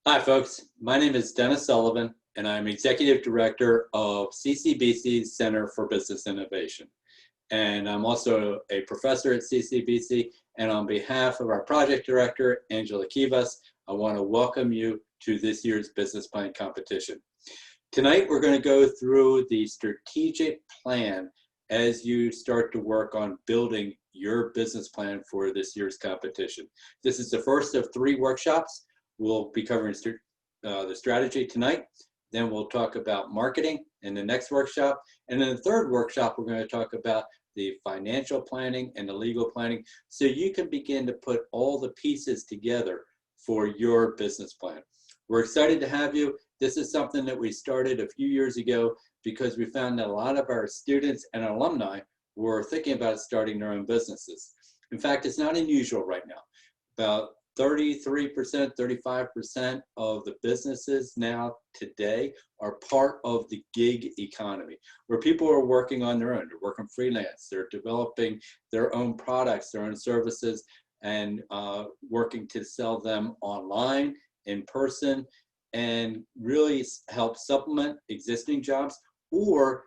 Hi, folks. My name is Dennis Sullivan, and I'm Executive Director of CCBC Center for Business Innovation. And I'm also a professor at CCBC. And on behalf of our project director, Angela Kivas, I want to welcome you to this year's business plan competition. Tonight, we're going to go through the strategic plan as you start to work on building your business plan for this year's competition. This is the first of 3 workshops. We'll be covering the strategy tonight. Then we'll talk about marketing in the next workshop. And in the third workshop, we're going to talk about the financial planning and the legal planning, so you can begin to put all the pieces together for your business plan. We're excited to have you. This is something that we started a few years ago because we found that a lot of our students and alumni were thinking about starting their own businesses. In fact, it's not unusual right now. About 33%, 35% of the businesses now today are part of the gig economy, where people are working on their own. They're working freelance. They're developing their own products, their own services, and working to sell them online, in person, and really help supplement existing jobs or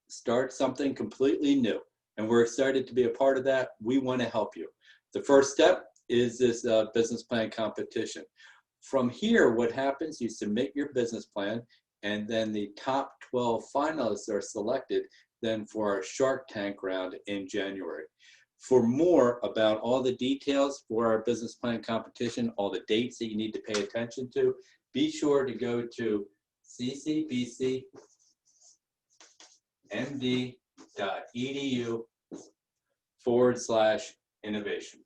start something completely new. And we're excited to be a part of that. We want to help you. The first step is this business plan competition. From here, what happens, you submit your business plan, and then the top 12 finalists are selected then for our Shark Tank round in January. For more about all the details for our business plan competition, all the dates that you need to pay attention to, be sure to go to ccbcmd.edu/innovation.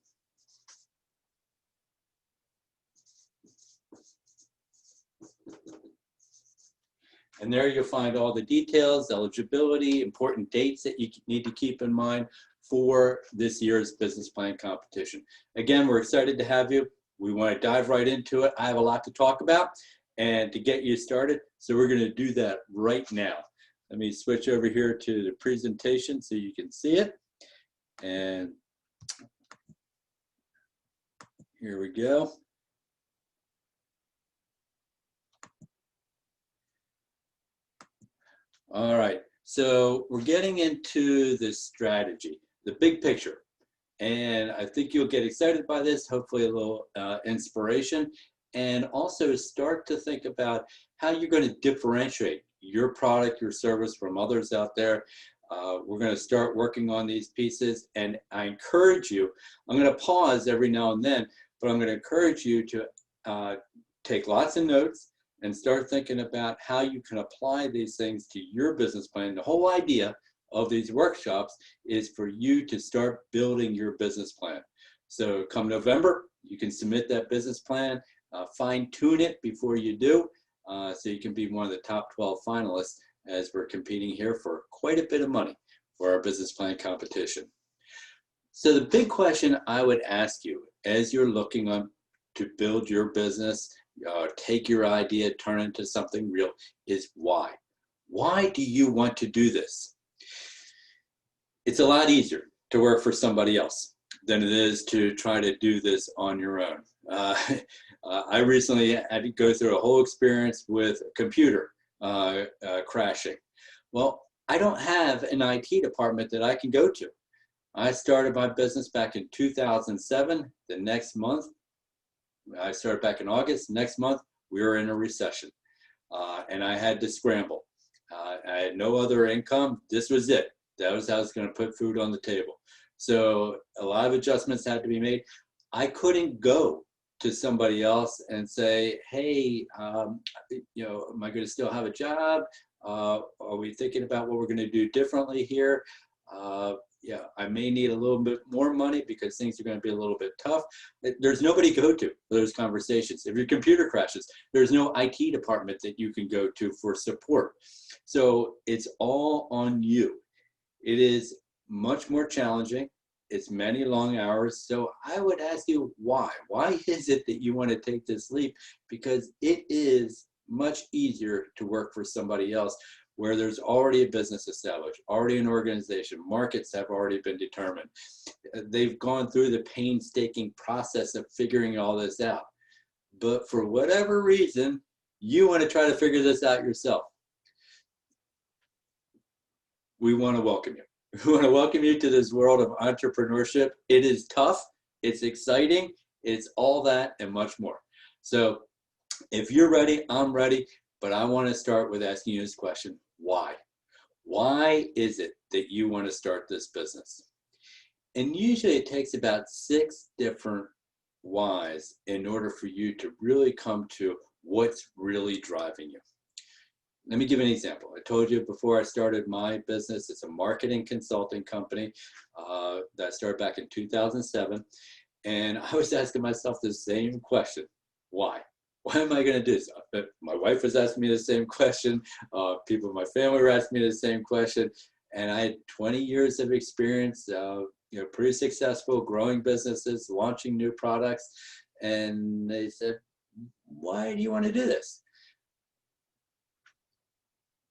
And there you'll find all the details, eligibility, important dates that you need to keep in mind for this year's business plan competition. Again, we're excited to have you. We want to dive right into it. I have a lot to talk about and to get you started, so we're going to do that right now. Let me switch over here to the presentation so you can see it. And here we go. All right, so we're getting into the strategy, the big picture. And I think you'll get excited by this, hopefully a little inspiration, and also start to think about how you're going to differentiate your product, your service from others out there. We're going to start working on these pieces, and I encourage you, I'm going to pause every now and then, but I'm going to encourage you to take lots of notes and start thinking about how you can apply these things to your business plan. The whole idea of these workshops is for you to start building your business plan. So come November, you can submit that business plan, fine tune it before you do, so you can be one of the top 12 finalists as we're competing here for quite a bit of money for our business plan competition. So the big question I would ask you as you're looking to build your business, take your idea, turn it into something real, is why? Why do you want to do this? It's a lot easier to work for somebody else than it is to try to do this on your own. I recently had to go through a whole experience with a computer crashing. Well, I don't have an IT department that I can go to. I started my business back in 2007. The next month, I started back in August. Next month, we were in a recession, and I had to scramble. I had no other income. This was it. That was how I was going to put food on the table. So a lot of adjustments had to be made. I couldn't go to somebody else and say, hey, am I going to still have a job? Are we thinking about what we're going to do differently here? Yeah, I may need a little bit more money because things are going to be a little bit tough. There's nobody to go to for those conversations. If your computer crashes, there's no IT department that you can go to for support. So it's all on you. It is much more challenging. It's many long hours. So I would ask you why? Why is it that you want to take this leap? Because it is much easier to work for somebody else where there's already a business established, already an organization, markets have already been determined. They've gone through the painstaking process of figuring all this out. but for whatever reason, you want to try to figure this out yourself. We want to welcome you. We want to welcome you to this world of entrepreneurship. It is tough, it's exciting, it's all that and much more. So if you're ready, I'm ready, but I want to start with asking you this question: why? Why is it that you want to start this business? And usually it takes about 6 different whys in order for you to really come to what's really driving you. Let me give an example. I told you before I started my business, it's a marketing consulting company that I started back in 2007. And I was asking myself the same question: why? Why am I going to do this? My wife was asking me the same question. People in my family were asking me the same question. And I had 20 years of experience, pretty successful, growing businesses, launching new products. And they said, why do you want to do this?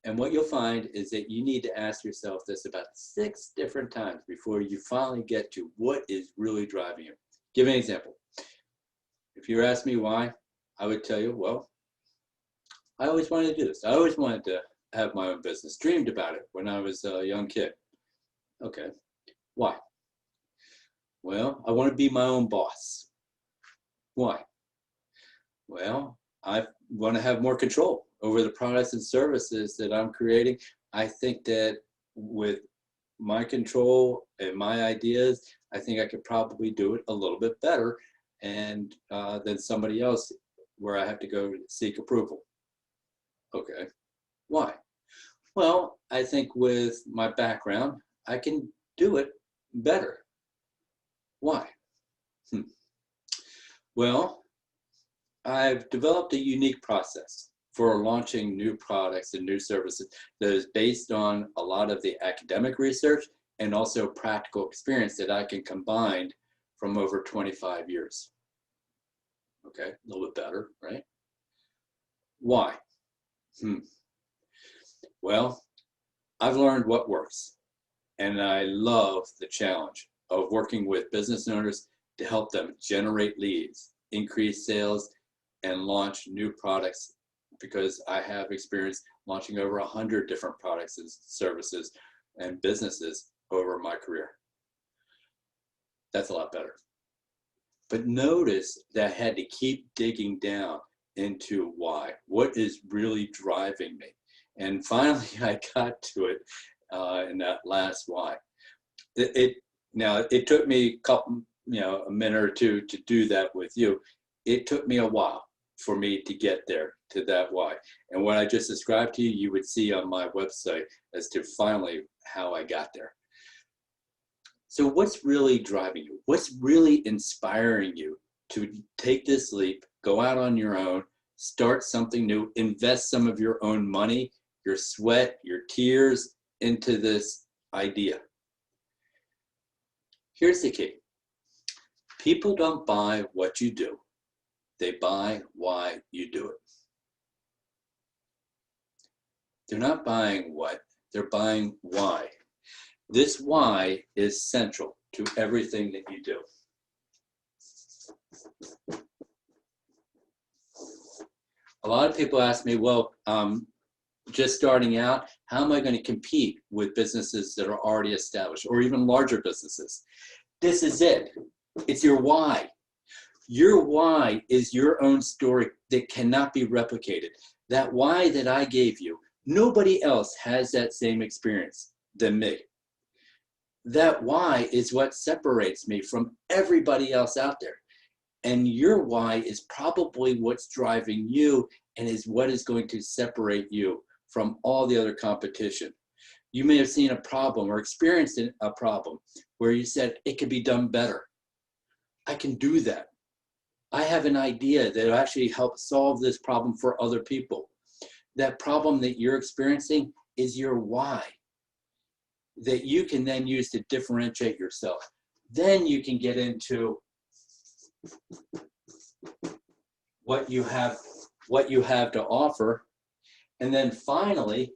And what you'll find is that you need to ask yourself this about 6 different times before you finally get to what is really driving you. Give an example. If you ask me why, I would tell you, well, I always wanted to do this. I always wanted to have my own business, dreamed about it when I was a young kid. Okay, why? Well, I want to be my own boss. Why? Well, I want to have more control over the products and services that I'm creating. I think that with my control and my ideas, I think I could probably do it a little bit better and than somebody else where I have to go seek approval. Okay, why? Well, I think with my background, I can do it better. Why? Well, I've developed a unique process for launching new products and new services that is based on a lot of the academic research and also practical experience that I can combine from over 25 years. Okay, a little bit better, right? Why? Well, I've learned what works, and I love the challenge of working with business owners to help them generate leads, increase sales, and launch new products, because I have experience launching over 100 different products and services and businesses over my career. That's a lot better. But notice that I had to keep digging down into why. What is really driving me? And finally, I got to it in that last why. It took me a minute or two to do that with you. It took me a while for me to get there to that why. And what I just described to you, you would see on my website as to finally how I got there. So what's really driving you? What's really inspiring you to take this leap, go out on your own, start something new, invest some of your own money, your sweat, your tears into this idea? Here's the key. People don't buy what you do. They buy why you do it. They're not buying what, they're buying why. This why is central to everything that you do. A lot of people ask me, well, just starting out, how am I going to compete with businesses that are already established or even larger businesses? This is it. It's your why. Your why is your own story that cannot be replicated. That why that I gave you, nobody else has that same experience than me. That why is what separates me from everybody else out there. And your why is probably what's driving you and is what is going to separate you from all the other competition. You may have seen a problem or experienced a problem where you said, it could be done better. I can do that. I have an idea that will actually help solve this problem for other people. That problem that you're experiencing is your why, that you can then use to differentiate yourself. Then you can get into what you have to offer. And then finally,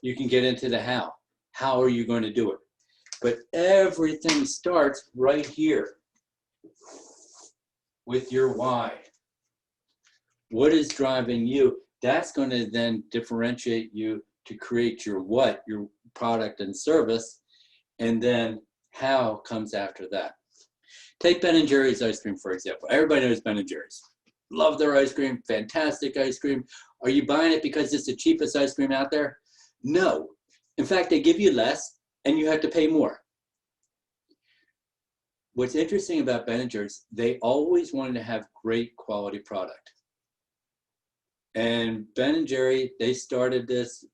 you can get into the how. How are you going to do it? But everything starts right here with your why. What is driving you? That's going to then differentiate you to create your what, your product and service, and then how comes after that. Take Ben & Jerry's ice cream, for example. Everybody knows Ben & Jerry's. Love their ice cream, fantastic ice cream. Are you buying it because it's the cheapest ice cream out there? No. In fact, they give you less and you have to pay more. What's interesting about Ben & Jerry's, they always wanted to have great quality product. And Ben & Jerry, they started this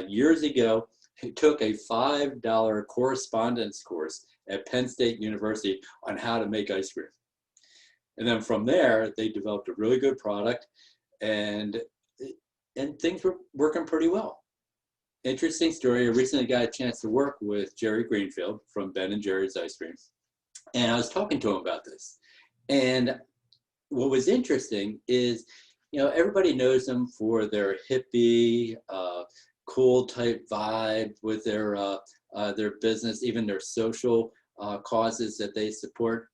years ago. It took a $5 correspondence course at Penn State University on how to make ice cream. And then from there, they developed a really good product, and things were working pretty well. Interesting story, I recently got a chance to work with Jerry Greenfield from Ben & Jerry's Ice Cream. And I was talking to him about this. And what was interesting is, you know, everybody knows them for their hippie, cool type vibe with their business, even their social causes that they support.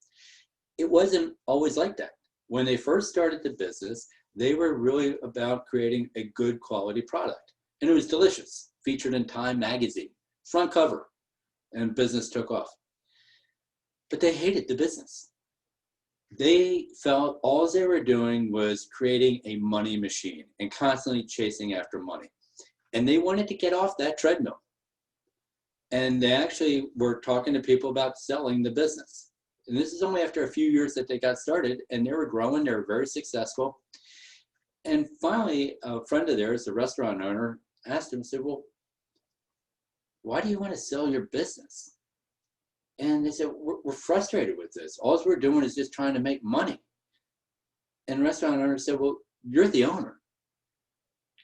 It wasn't always like that. When they first started the business, they were really about creating a good quality product. And it was delicious, featured in Time magazine, front cover, and business took off. But they hated the business. They felt all they were doing was creating a money machine and constantly chasing after money. And they wanted to get off that treadmill. And they actually were talking to people about selling the business. And this is only after a few years that they got started, and they were growing, they were very successful. And finally, a friend of theirs, the restaurant owner, asked him, said, well, why do you want to sell your business? And they said, we're frustrated with this. All we're doing is just trying to make money. And the restaurant owner said, well, you're the owner.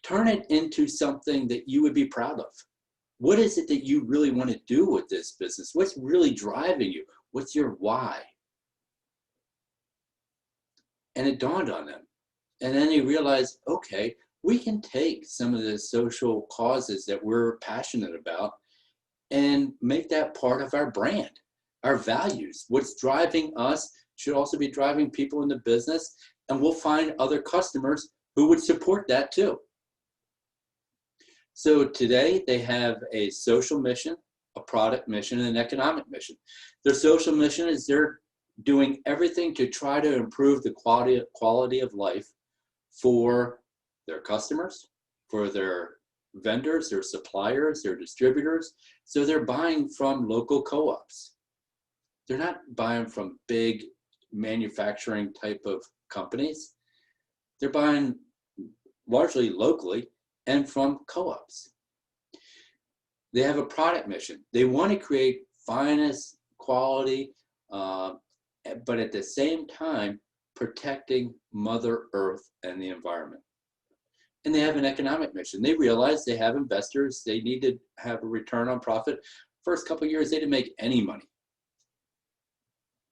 Turn it into something that you would be proud of. What is it that you really want to do with this business? What's really driving you? What's your why? And it dawned on them. And then they realized, okay, we can take some of the social causes that we're passionate about and make that part of our brand, our values. What's driving us should also be driving people in the business, and we'll find other customers who would support that too. So today they have a social mission, a product mission, and an economic mission. Their social mission is they're doing everything to try to improve the quality of life for their customers, for their vendors, their suppliers, their distributors. So they're buying from local co-ops. They're not buying from big manufacturing type of companies. They're buying largely locally and from co-ops. They have a product mission. They want to create finest quality, but at the same time, protecting Mother Earth and the environment. And they have an economic mission. They realize they have investors. They need to have a return on profit. First couple of years, they didn't make any money.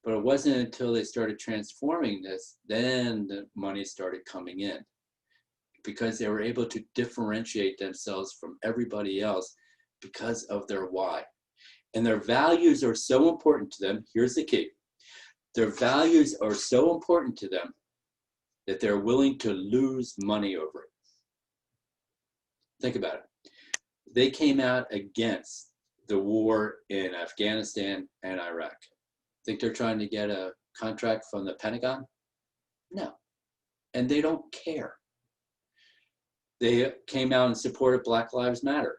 But it wasn't until they started transforming this, then the money started coming in, because they were able to differentiate themselves from everybody else because of their why. And their values are so important to them. Here's the key. Their values are so important to them that they're willing to lose money over it. Think about it. They came out against the war in Afghanistan and Iraq. Think they're trying to get a contract from the Pentagon? No. And they don't care. They came out and supported Black Lives Matter.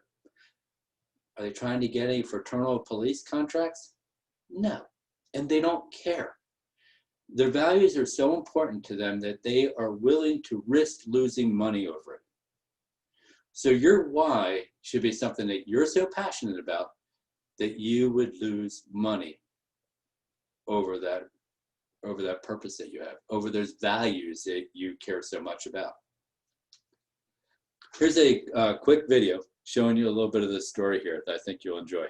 Are they trying to get any fraternal police contracts? No. And they don't care. Their values are so important to them that they are willing to risk losing money over it. So your why should be something that you're so passionate about that you would lose money over that purpose that you have, over those values that you care so much about. Here's a quick video showing you a little bit of the story here that I think you'll enjoy.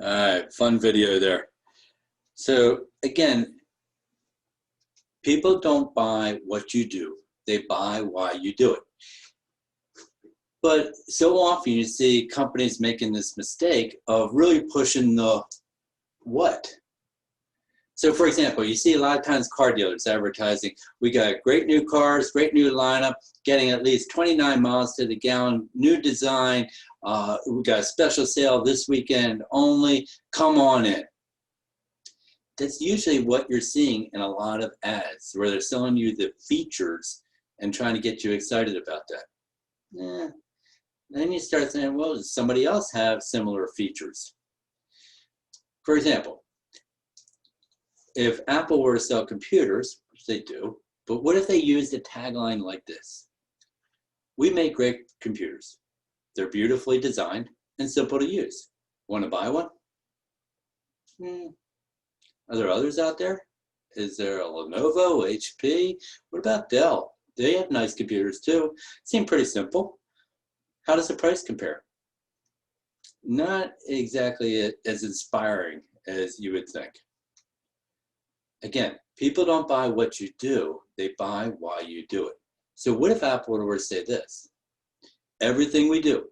All right, fun video there. So again, people don't buy what you do, they buy why you do it. But so often you see companies making this mistake of really pushing the what. So for example, you see a lot of times car dealers advertising, we got great new cars, great new lineup, getting at least 29 miles to the gallon, new design, we got a special sale this weekend only, come on in. That's usually what you're seeing in a lot of ads, where they're selling you the features and trying to get you excited about that. Then you start saying, well, does somebody else have similar features? For example, if Apple were to sell computers, which they do, but what if they used a tagline like this? We make great computers. They're beautifully designed and simple to use. Want to buy one? Are there others out there? Is there a Lenovo, HP? What about Dell? They have nice computers too. Seem pretty simple. How does the price compare? Not exactly as inspiring as you would think. Again, people don't buy what you do, they buy why you do it. So what if Apple were to say this? Everything we do,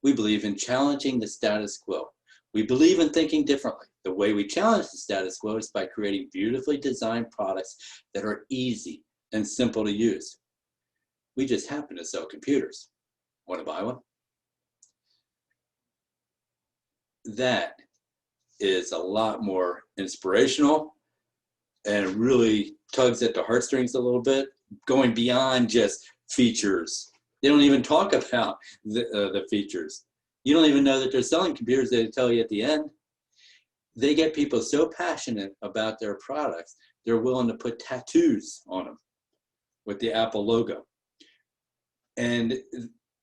we believe in challenging the status quo. We believe in thinking differently. The way we challenge the status quo is by creating beautifully designed products that are easy and simple to use. We just happen to sell computers. Want to buy one? That is a lot more inspirational and really tugs at the heartstrings a little bit, going beyond just features. They don't even talk about the features. You don't even know that they're selling computers. They tell you at the end. They get people so passionate about their products, they're willing to put tattoos on them with the Apple logo. And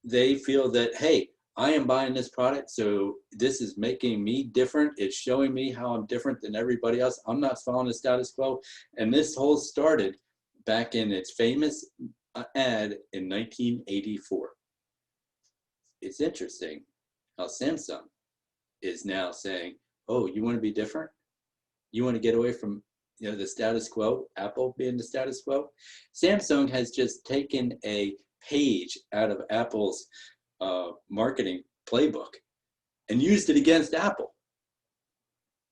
they feel that, hey, I am buying this product, so this is making me different. It's showing me how I'm different than everybody else. I'm not following the status quo. And this whole started back in its famous ad in 1984. It's interesting how Samsung is now saying, oh, you want to be different? You want to get away from the status quo, Apple being the status quo? Samsung has just taken a page out of Apple's marketing playbook and used it against Apple.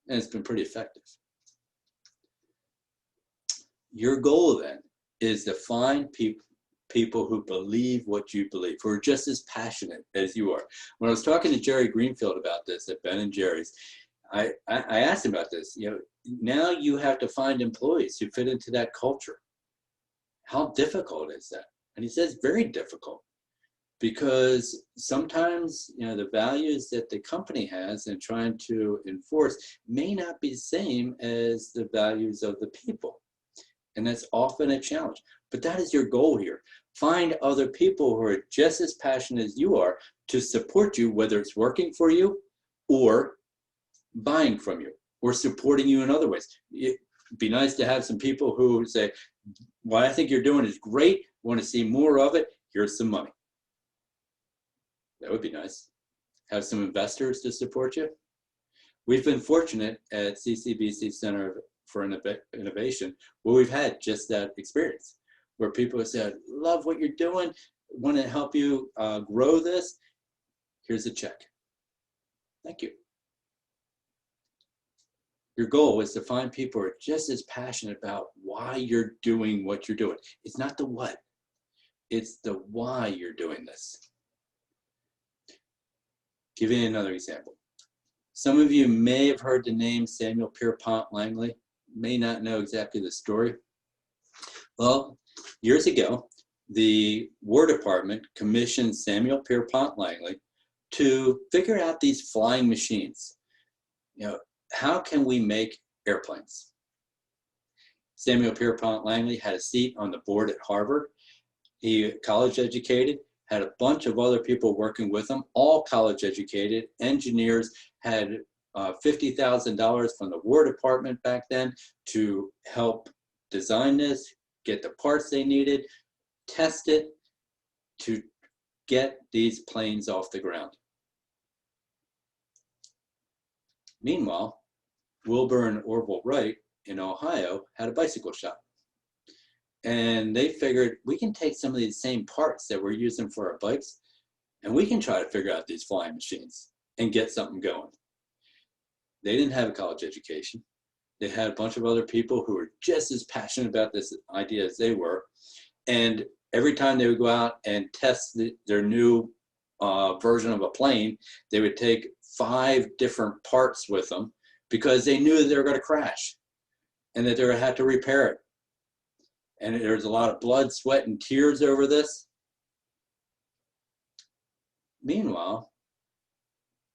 And it's been pretty effective. Your goal then is to find people who believe what you believe, who are just as passionate as you are. When I was talking to Jerry Greenfield about this at Ben & Jerry's, I asked him about this. Now you have to find employees who fit into that culture. How difficult is that? And he says very difficult, because sometimes the values that the company has and trying to enforce may not be the same as the values of the people. And that's often a challenge. But that is your goal here. Find other people who are just as passionate as you are to support you, whether it's working for you or buying from you or supporting you in other ways. It'd be nice to have some people who say, what I think you're doing is great, want to see more of it, here's some money. That would be nice. Have some investors to support you. We've been fortunate at CCBC Center for Innovation where we've had just that experience, where people have said, love what you're doing, want to help you grow this, here's a check. Thank you. Your goal is to find people who are just as passionate about why you're doing what you're doing. It's not the what, it's the why you're doing this. Give you another example. Some of you may have heard the name Samuel Pierpont Langley, may not know exactly the story. Well, years ago, the War Department commissioned Samuel Pierpont Langley to figure out these flying machines. How can we make airplanes? Samuel Pierpont Langley had a seat on the board at Harvard. He college educated, had a bunch of other people working with him, all college educated, engineers, had $50,000 from the War Department back then to help design this, get the parts they needed, test it, to get these planes off the ground. Meanwhile, Wilbur and Orville Wright in Ohio had a bicycle shop. And they figured, we can take some of these same parts that we're using for our bikes, and we can try to figure out these flying machines and get something going. They didn't have a college education. They had a bunch of other people who were just as passionate about this idea as they were. And every time they would go out and test their new version of a plane, they would take 5 different parts with them because they knew that they were going to crash and that they were going to have to repair it. And there was a lot of blood, sweat, and tears over this. Meanwhile,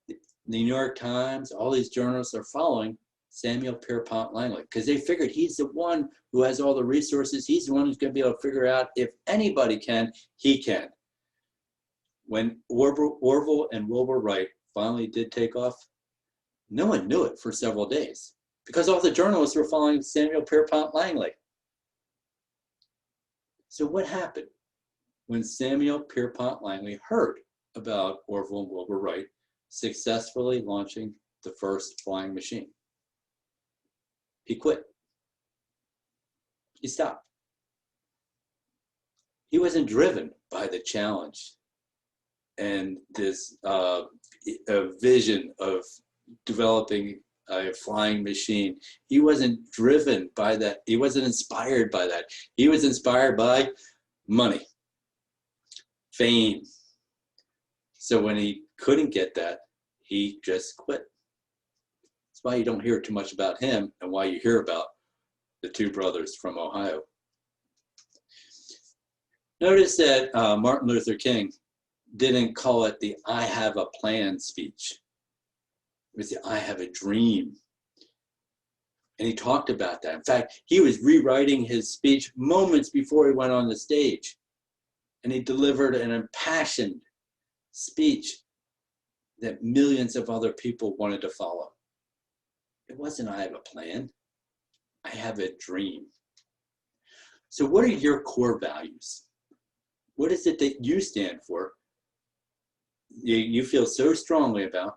the New York Times, all these journalists are following Samuel Pierpont Langley because they figured he's the one who has all the resources. He's the one who's going to be able to figure out if anybody can, he can. When Orville and Wilbur Wright finally did take off, no one knew it for several days because all the journalists were following Samuel Pierpont Langley. So what happened when Samuel Pierpont Langley heard about Orville and Wilbur Wright successfully launching the first flying machine? He quit. He stopped. He wasn't driven by the challenge and this vision of developing a flying machine. He wasn't driven by that. He wasn't inspired by that. He was inspired by money, fame. So when he couldn't get that, he just quit. That's why you don't hear too much about him and why you hear about the 2 brothers from Ohio. Notice that Martin Luther King didn't call it the I have a plan speech. It was the I have a dream. And he talked about that. In fact, he was rewriting his speech moments before he went on the stage. And he delivered an impassioned speech that millions of other people wanted to follow. It wasn't I have a plan. I have a dream. So what are your core values? What is it that you stand for, you feel so strongly about,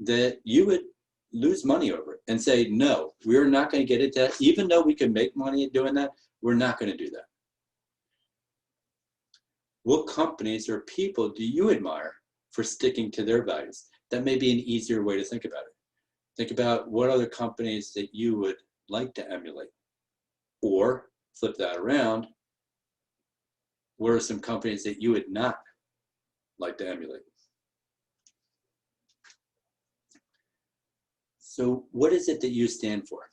that you would lose money over it and say, no, we're not going to get into that. Even though we can make money doing that, we're not going to do that. What companies or people do you admire for sticking to their values? That may be an easier way to think about it. Think about what other companies that you would like to emulate. Or flip that around, what are some companies that you would not like to emulate? So what is it that you stand for?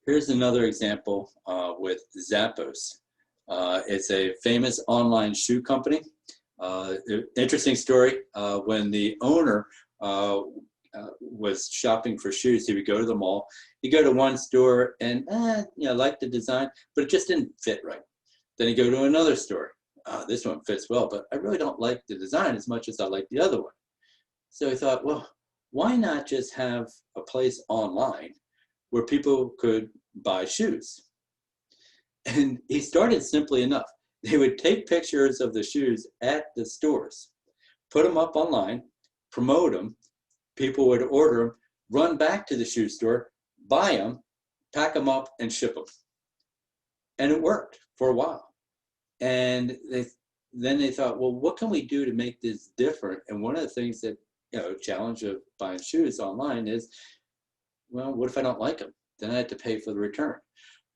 Here's another example with Zappos. It's a famous online shoe company. Interesting story, when the owner was shopping for shoes, he would go to the mall. He'd go to one store and liked the design, but it just didn't fit right. Then he'd go to another store. This one fits well, but I really don't like the design as much as I like the other one. So he thought, well, why not just have a place online where people could buy shoes? And he started simply enough. They would take pictures of the shoes at the stores, put them up online, promote them, people would order them, run back to the shoe store, buy them, pack them up, and ship them. And it worked for a while. And then they thought, well, what can we do to make this different? And one of the things that, challenge of buying shoes online is, well, what if I don't like them? Then I have to pay for the return.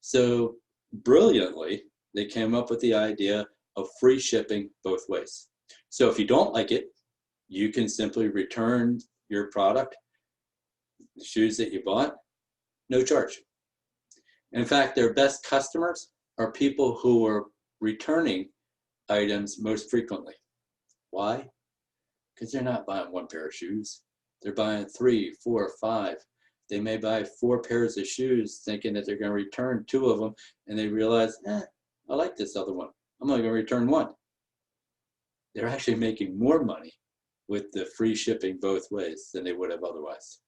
So brilliantly, they came up with the idea of free shipping both ways. So if you don't like it, you can simply return your product, the shoes that you bought, no charge. In fact, their best customers are people who are returning items most frequently. Why? Because they're not buying one pair of shoes. They're buying 3, 4, 5. They may buy 4 pairs of shoes thinking that they're going to return 2 of them, and they realize, I like this other one. I'm only going to return 1. They're actually making more money with the free shipping both ways than they would have otherwise.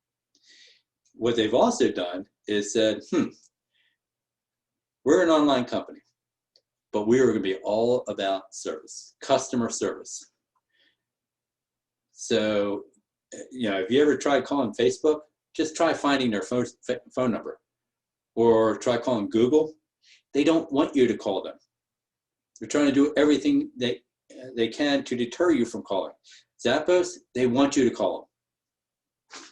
What they've also done is said, we're an online company, but we are going to be all about service, customer service. So, if you ever tried calling Facebook, just try finding their phone number, or try calling Google. They don't want you to call them. They're trying to do everything they can to deter you from calling. Zappos, they want you to call them.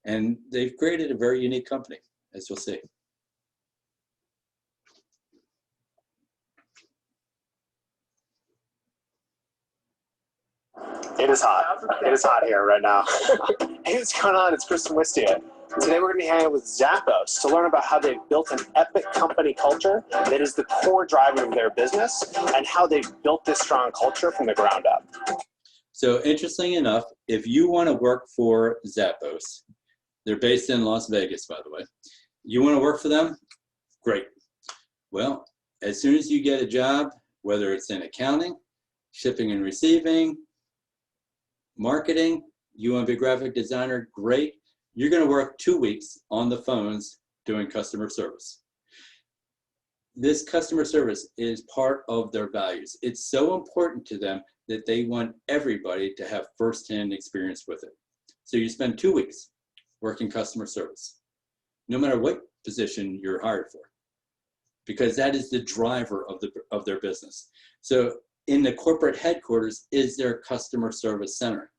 And they've created a very unique company, as you'll see. It is hot. It is hot here right now. Hey, what's going on? It's Kristen Wistia. Today we're going to be hanging out with Zappos to learn about how they've built an epic company culture that is the core driver of their business, and how they've built this strong culture from the ground up. So interesting enough, if you want to work for Zappos, they're based in Las Vegas, by the way. You want to work for them? Great. Well, as soon as you get a job, whether it's in accounting, shipping and receiving, marketing, you want to be a graphic designer, great. You're going to work 2 weeks on the phones doing customer service. This customer service is part of their values. It's so important to them that they want everybody to have firsthand experience with it. So you spend 2 weeks working customer service, no matter what position you're hired for, because that is the driver of their business. So in the corporate headquarters is their customer service center.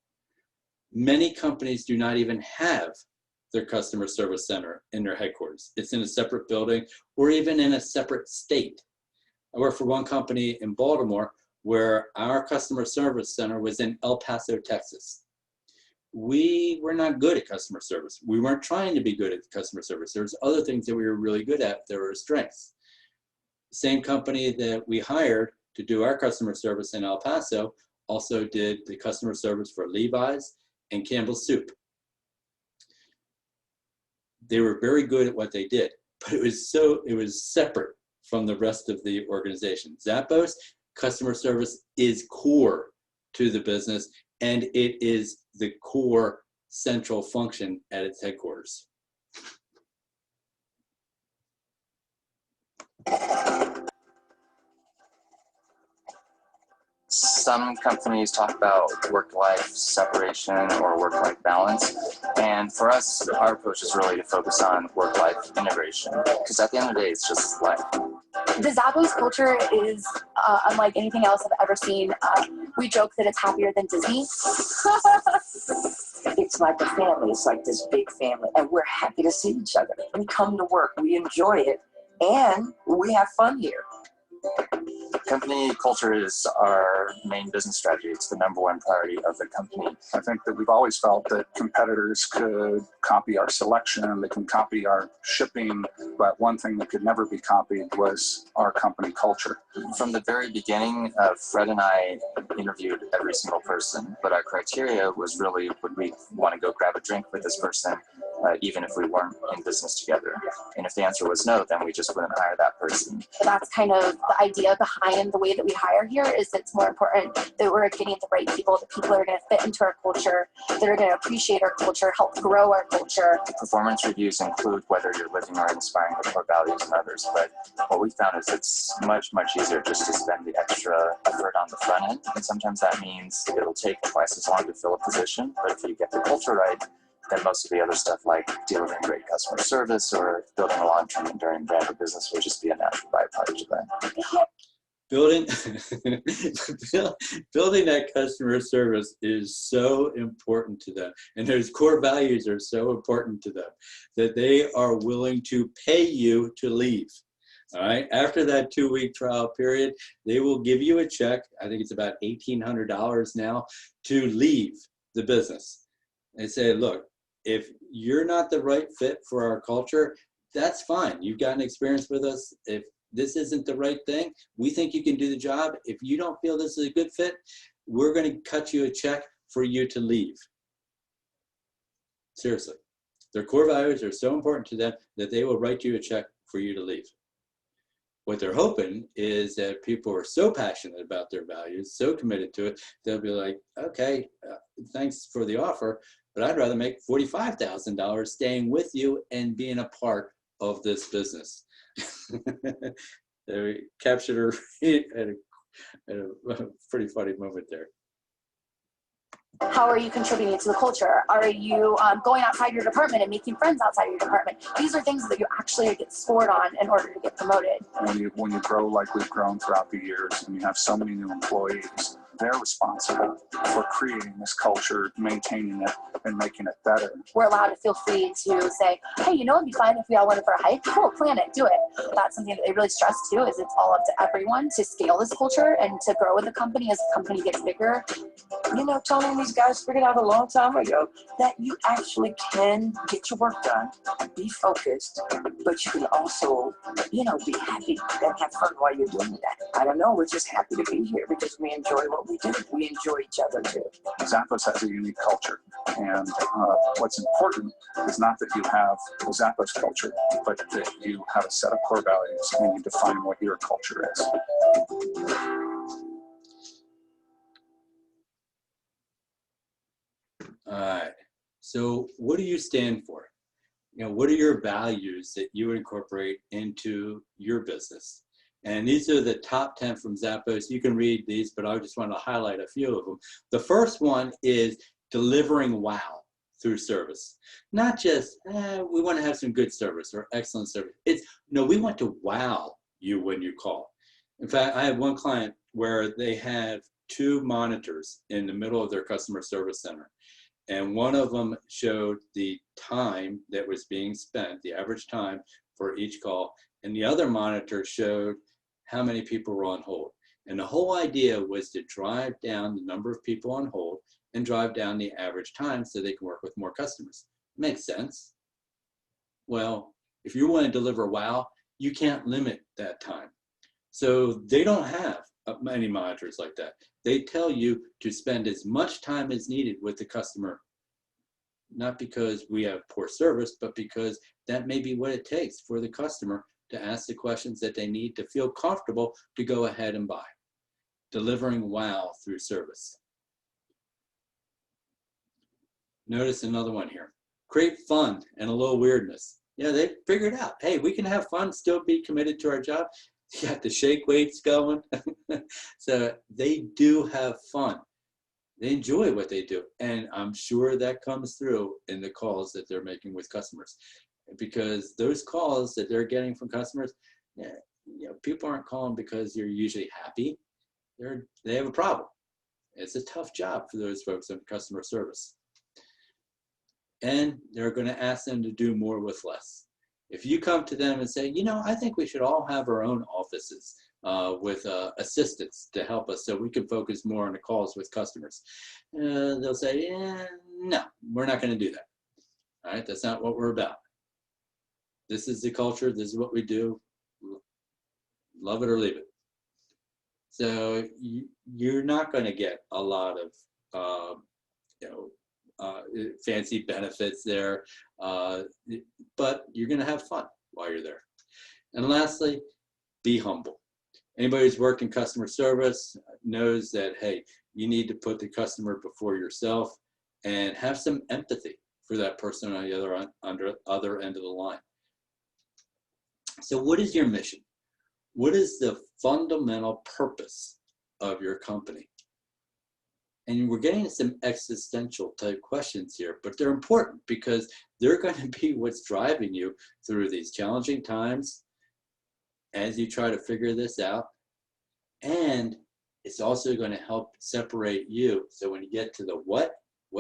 Many companies do not even have their customer service center in their headquarters. It's in a separate building or even in a separate state. I work for one company in Baltimore where our customer service center was in El Paso, Texas. We were not good at customer service. We weren't trying to be good at customer service. There's other things that we were really good at that were strengths. Same company that we hired to do our customer service in El Paso also did the customer service for Levi's and Campbell's Soup. They were very good at what they did, but it was separate from the rest of the organization. Zappos customer service is core to the business, and it is the core central function at its headquarters. Some companies talk about work-life separation or work-life balance, and for us, our approach is really to focus on work-life integration, because at the end of the day, it's just life. The Zappos culture is unlike anything else I've ever seen. We joke that it's happier than Disney. It's like a family. It's like this big family, and we're happy to see each other. We come to work, we enjoy it, and we have fun here. Company culture is our main business strategy. It's the #1 priority of the company. I think that we've always felt that competitors could copy our selection, they can copy our shipping, but one thing that could never be copied was our company culture. From the very beginning, Fred and I interviewed every single person, but our criteria was really, would we want to go grab a drink with this person, even if we weren't in business together? And if the answer was no, then we just wouldn't hire that person. That's kind of the idea behind the way that we hire here, is it's more important that we're getting the right people, the people that are going to fit into our culture, that are going to appreciate our culture, help grow our culture. Performance reviews include whether you're living or inspiring the core values in others, but what we found is it's much, much easier just to spend the extra effort on the front end, and sometimes that means it'll take twice as long to fill a position, but if you get the culture right, then most of the other stuff like delivering great customer service or building a long-term enduring brand or business will just be a natural byproduct of that. Building that customer service is so important to them, and those core values are so important to them that they are willing to pay you to leave. All right, after that 2-week trial period, they will give you a check. I think it's about $1,800 now to leave the business. They say, look, if you're not the right fit for our culture, that's fine. You've got an experience with us. If this isn't the right thing, we think you can do the job. If you don't feel this is a good fit, we're going to cut you a check for you to leave. Seriously. Their core values are so important to them that they will write you a check for you to leave. What they're hoping is that people are so passionate about their values, so committed to it, they'll be like, okay, thanks for the offer, but I'd rather make $45,000 staying with you and being a part of this business. They captured her at a pretty funny moment there. How are you contributing to the culture? Are you going outside your department and making friends outside your department? These are things that you actually get scored on in order to get promoted. When you grow like we've grown throughout the years, and you have so many new employees, they're responsible for creating this culture, maintaining it, and making it better. We're allowed to feel free to say, hey, you know, it'd be fine if we all went for a hike. Cool, plan it, do it. That's something that they really stress too, is it's all up to everyone to scale this culture and to grow with the company as the company gets bigger. You know, Tony and these guys figured out a long time ago that you actually can get your work done, be focused, but you can also, you know, be happy and have fun while you're doing that. I don't know, we're just happy to be here because we enjoy what we do. We enjoy each other too. Zappos has a unique culture, and what's important is not that you have the Zappos culture, but that you have a set of core values and you define what your culture is. All right, so what do you stand for? You know, what are your values that you incorporate into your business? And these are the top 10 from Zappos. You can read these, but I just want to highlight a few of them. The first one is delivering wow through service. Not just, we want to have some good service or excellent service. It's, no, we want to wow you when you call. In fact, I have one client where they have 2 monitors in the middle of their customer service center. And one of them showed the time that was being spent, the average time for each call. And the other monitor showed how many people were on hold. And the whole idea was to drive down the number of people on hold and drive down the average time so they can work with more customers. Makes sense. Well, if you want to deliver wow, you can't limit that time. So they don't have many monitors like that. They tell you to spend as much time as needed with the customer, not because we have poor service, but because that may be what it takes for the customer to ask the questions that they need to feel comfortable to go ahead and buy. Delivering wow through service. Notice another one here. Create fun and a little weirdness. Yeah, they figured out, hey, we can have fun, still be committed to our job. You got the shake weights going. So they do have fun. They enjoy what they do. And I'm sure that comes through in the calls that they're making with customers. Because those calls that they're getting from customers, yeah, you know, people aren't calling because you're usually happy. They have a problem. It's a tough job for those folks in customer service. And they're going to ask them to do more with less. If you come to them and say, you know, I think we should all have our own offices with assistants to help us so we can focus more on the calls with customers, they'll say, no, we're not going to do that. All right, that's not what we're about. This is the culture. This is what we do. Love it or leave it. So you're not going to get a lot of, fancy benefits there, but you're going to have fun while you're there. And lastly, be humble. Anybody who's worked in customer service knows that, hey, you need to put the customer before yourself and have some empathy for that person on the other end of the line. So what is your mission? What is the fundamental purpose of your company? And we're getting to some existential type questions here, but they're important because they're going to be what's driving you through these challenging times as you try to figure this out. And it's also going to help separate you. So when you get to the what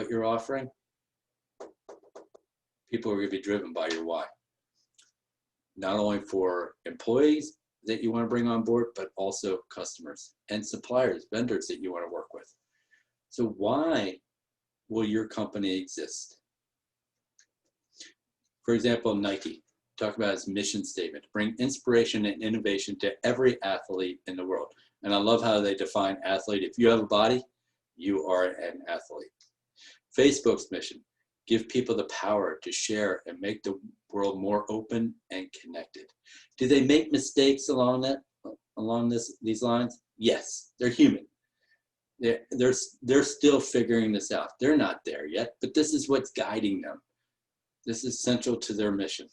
you're offering, people are going to be driven by your why. Not only for employees that you want to bring on board, but also customers and suppliers, vendors that you want to work with. So why will your company exist? For example, Nike, talk about its mission statement, bring inspiration and innovation to every athlete in the world. And I love how they define athlete. If you have a body, you are an athlete. Facebook's mission, give people the power to share and make the world more open and connected. Do they make mistakes along these lines? Yes, they're human. They're still figuring this out. They're not there yet, but this is what's guiding them. This is central to their mission.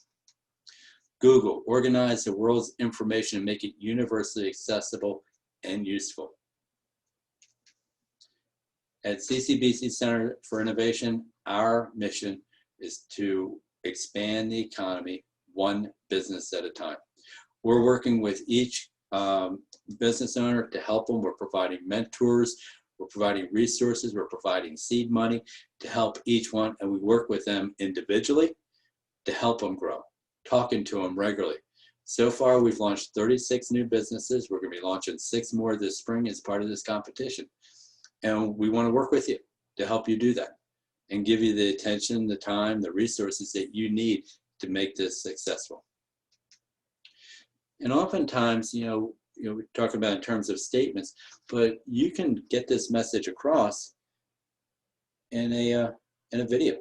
Google, organize the world's information and make it universally accessible and useful. At CCBC Center for Innovation, our mission is to expand the economy one business at a time. We're working with each business owner to help them. We're providing mentors, we're providing resources, we're providing seed money to help each one, and we work with them individually to help them grow, talking to them regularly. So far, we've launched 36 new businesses. We're going to be launching 6 more this spring as part of this competition. And we want to work with you to help you do that and give you the attention, the time, the resources that you need to make this successful. And oftentimes, we talk about in terms of statements, but you can get this message across in a video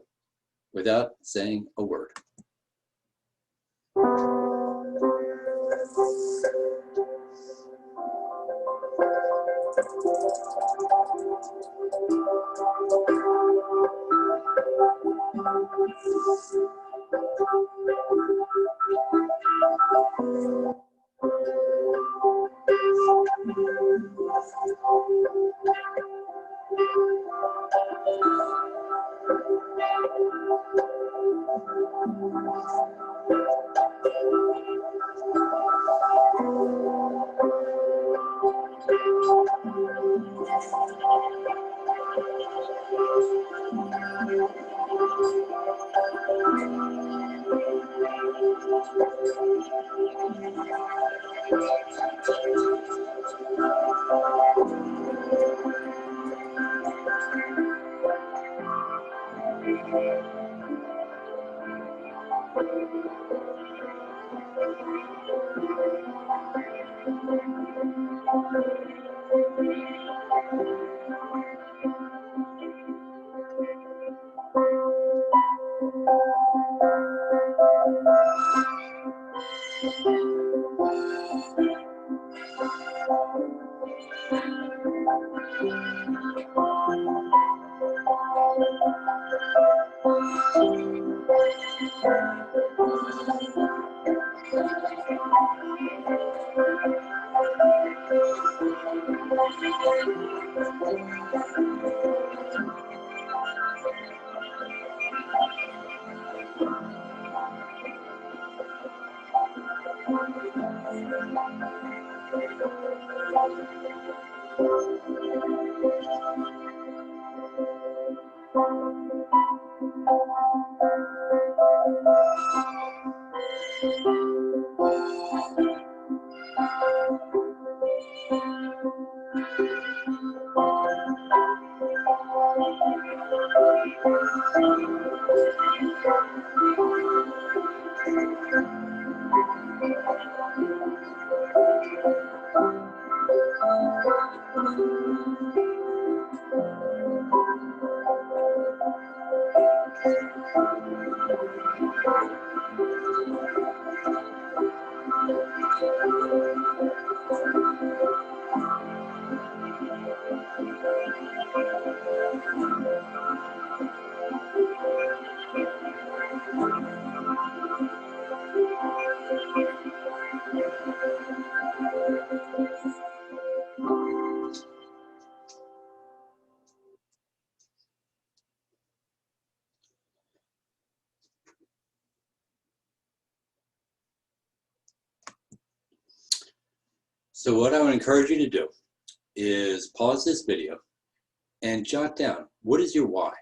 without saying a word. So what I would encourage you to do is pause this video and jot down, what is your why?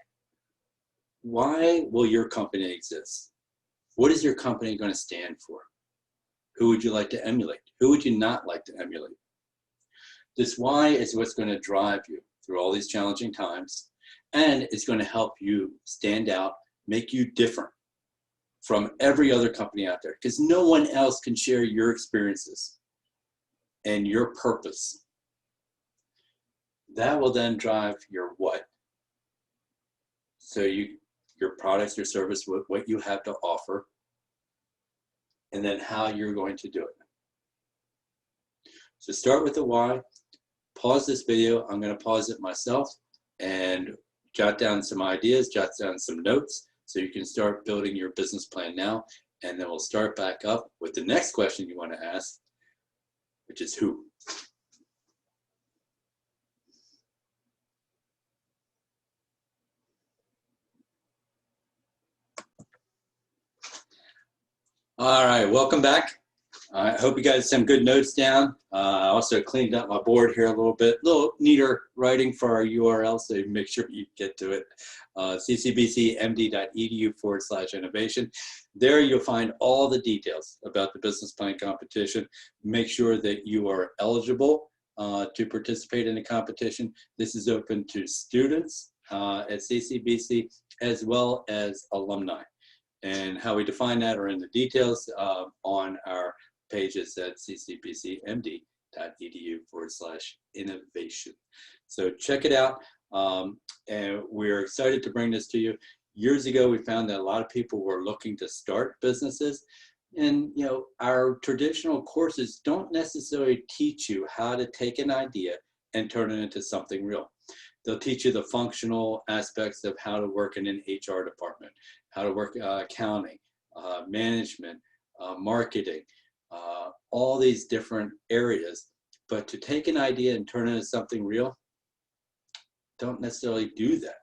Why will your company exist? What is your company going to stand for? Who would you like to emulate? Who would you not like to emulate? This why is what's going to drive you through all these challenging times, and it's going to help you stand out, make you different from every other company out there, because no one else can share your experiences and your purpose. That will then drive your what. So your products, your service, what you have to offer, and then how you're going to do it. So start with the why. Pause this video. I'm going to pause it myself and jot down some ideas, jot down some notes, so you can start building your business plan now. And then we'll start back up with the next question you want to ask, which is who. All right, welcome back. I hope you guys some good notes down. I also cleaned up my board here a little bit, a little neater writing for our URL, so make sure you get to it. ccbcmd.edu/innovation. There you'll find all the details about the business plan competition. Make sure that you are eligible to participate in the competition. This is open to students at CCBC as well as alumni. And how we define that are in the details on our pages at ccbcmd.edu/innovation. So check it out. And we're excited to bring this to you. Years ago, we found that a lot of people were looking to start businesses. And our traditional courses don't necessarily teach you how to take an idea and turn it into something real. They'll teach you the functional aspects of how to work in an HR department, how to work accounting, management, marketing, all these different areas. But to take an idea and turn it into something real, don't necessarily do that.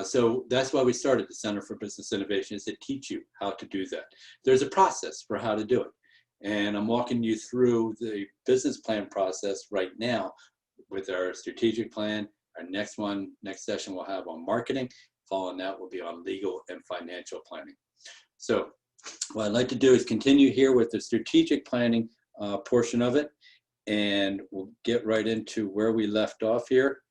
So that's why we started the Center for Business Innovation, is to teach you how to do that. There's a process for how to do it. And I'm walking you through the business plan process right now with our strategic plan. Our next session we'll have on marketing. Following that will be on legal and financial planning. So what I'd like to do is continue here with the strategic planning portion of it, and we'll get right into where we left off here.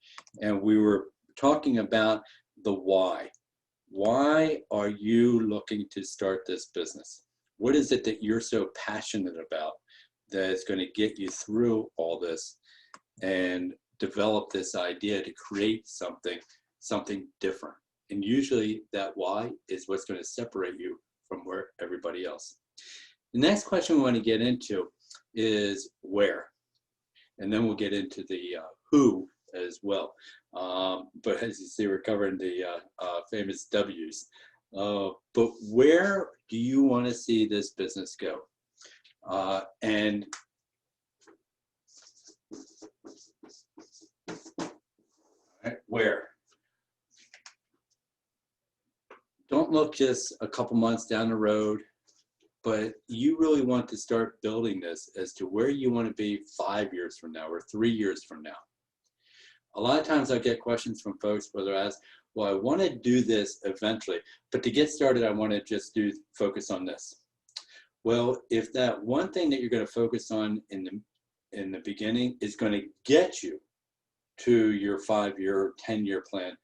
And we were talking about the why. Why are you looking to start this business? What is it that you're so passionate about that is going to get you through all this and develop this idea to create something different? And usually that why is what's going to separate you from where everybody else. The next question we want to get into is where, and then we'll get into the who as well. But as you see, we're covering the famous W's. But where do you want to see this business go? And where? Don't look just a couple months down the road, but you really want to start building this as to where you want to be 5 years from now or 3 years from now. A lot of times I get questions from folks where they're asked, well, I want to do this eventually, but to get started, I want to just focus on this. Well, if that one thing that you're going to focus on in the beginning is going to get you to your 5-year, 10-year plan,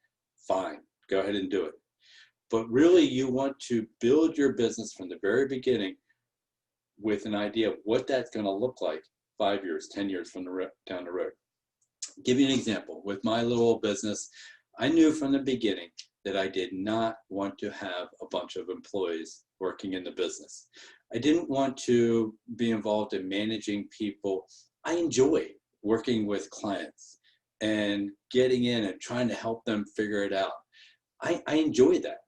fine, go ahead and do it. But really, you want to build your business from the very beginning with an idea of what that's going to look like 5 years, 10 years down the road. Give you an example. With my little business, I knew from the beginning that I did not want to have a bunch of employees working in the business. I didn't want to be involved in managing people. I enjoy working with clients and getting in and trying to help them figure it out. I enjoy that.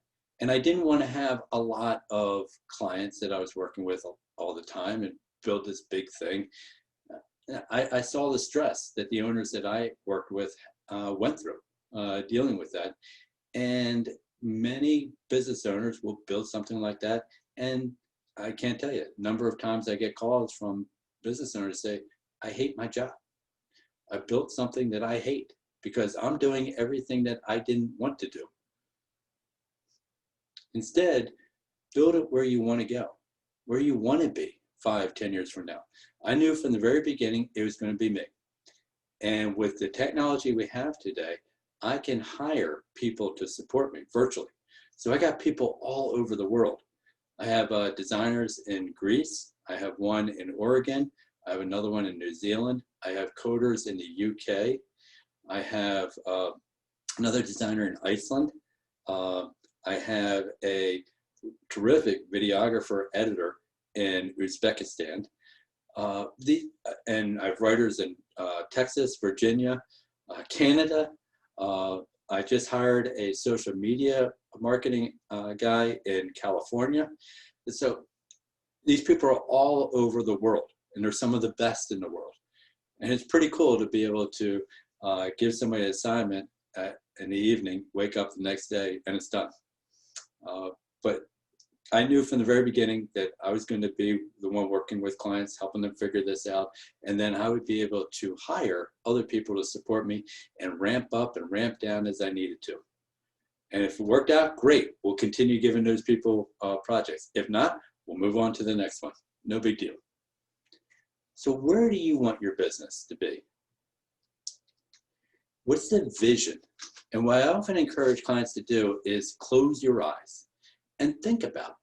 And I didn't want to have a lot of clients that I was working with all the time and build this big thing. I saw the stress that the owners that I worked with went through dealing with that. And many business owners will build something like that. And I can't tell you, number of times I get calls from business owners say, I hate my job. I built something that I hate because I'm doing everything that I didn't want to do. Instead, build it where you want to go, where you want to be 5, 10 years from now. I knew from the very beginning it was going to be me. And with the technology we have today, I can hire people to support me virtually. So I got people all over the world. I have designers in Greece. I have one in Oregon. I have another one in New Zealand. I have coders in the UK. I have another designer in Iceland. I have a terrific videographer editor in Uzbekistan. And I have writers in Texas, Virginia, Canada. I just hired a social media marketing guy in California. And so these people are all over the world, and they're some of the best in the world. And it's pretty cool to be able to give somebody an assignment in the evening, wake up the next day, and it's done. But I knew from the very beginning that I was going to be the one working with clients, helping them figure this out. And then I would be able to hire other people to support me and ramp up and ramp down as I needed to. And if it worked out, great. We'll continue giving those people projects. If not, we'll move on to the next one. No big deal. So where do you want your business to be? What's the vision? And what I often encourage clients to do is close your eyes and think about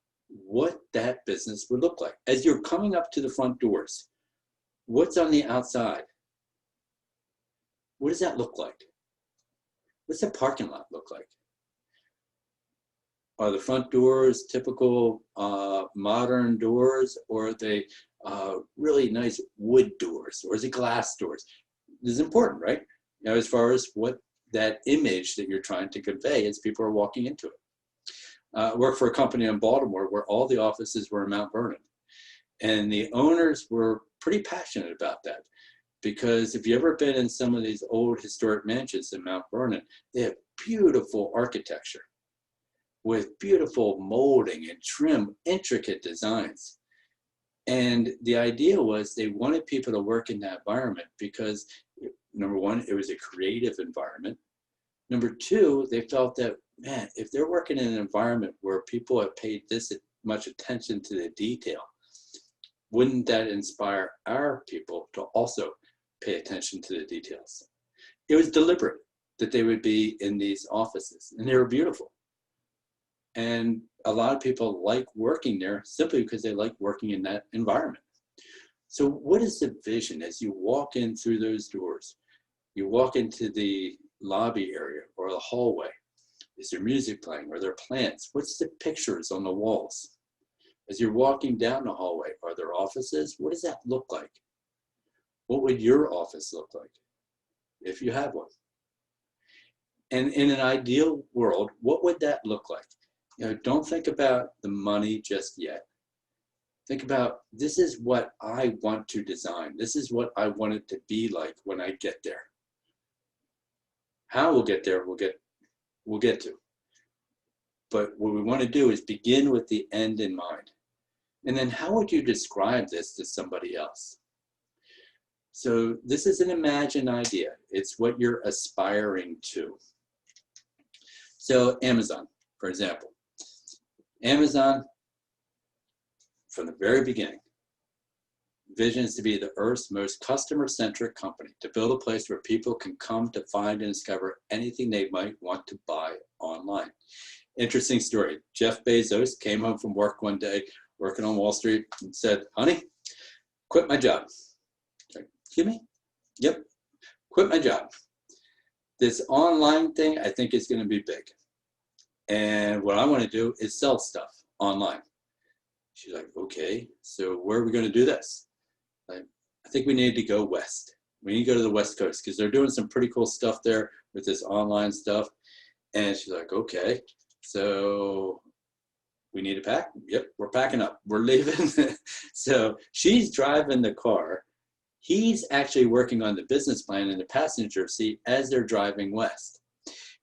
what that business would look like. As you're coming up to the front doors, what's on the outside? What does that look like? What's the parking lot look like? Are the front doors typical modern doors, or are they really nice wood doors, or is it glass doors? This is important, right? You know, as far as what that image that you're trying to convey as people are walking into it. I worked for a company in Baltimore where all the offices were in Mount Vernon. And the owners were pretty passionate about that, because if you've ever been in some of these old historic mansions in Mount Vernon, they have beautiful architecture with beautiful molding and trim, intricate designs. And the idea was they wanted people to work in that environment because, number one, it was a creative environment. Number two, they felt that, man, if they're working in an environment where people have paid this much attention to the detail, wouldn't that inspire our people to also pay attention to the details? It was deliberate that they would be in these offices, and they were beautiful. And a lot of people like working there simply because they like working in that environment. So what is the vision as you walk in through those doors? You walk into the lobby area or the hallway. Is there music playing? Are there plants? What's the pictures on the walls? As you're walking down the hallway, are there offices? What does that look like? What would your office look like if you had one? And in an ideal world, what would that look like? You know, don't think about the money just yet. Think about, this is what I want to design. This is what I want it to be like when I get there. How we'll get there, we'll get to. But what we want to do is begin with the end in mind. And then how would you describe this to somebody else? So this is an imagined idea. It's what you're aspiring to. So Amazon, for example. Amazon, from the very beginning, vision is to be the Earth's most customer-centric company, to build a place where people can come to find and discover anything they might want to buy online. Interesting story. Jeff Bezos came home from work one day, working on Wall Street, and said, honey, quit my job. Like, excuse me? Yep, quit my job. This online thing, I think is going to be big. And what I want to do is sell stuff online. She's like, okay, so where are we going to do this? Like, I think we need to go west. We need to go to the West Coast because they're doing some pretty cool stuff there with this online stuff. And she's like, okay, so we need to pack? Yep, we're packing up. We're leaving. So she's driving the car. He's actually working on the business plan in the passenger seat as they're driving west.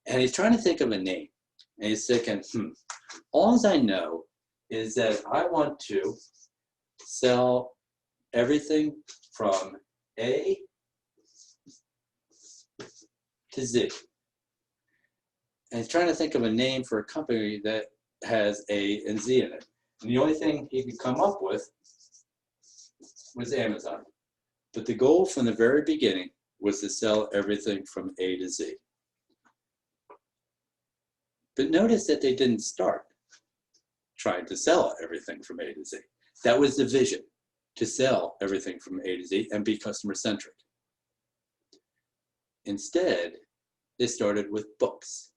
And he's trying to think of a name. And he's thinking, all I know is that I want to sell everything from A to Z. And he's trying to think of a name for a company that has A and Z in it. And the only thing he could come up with was Amazon. But the goal from the very beginning was to sell everything from A to Z. But notice that they didn't start trying to sell everything from A to Z. That was the vision, to sell everything from A to Z and be customer-centric. Instead, they started with books.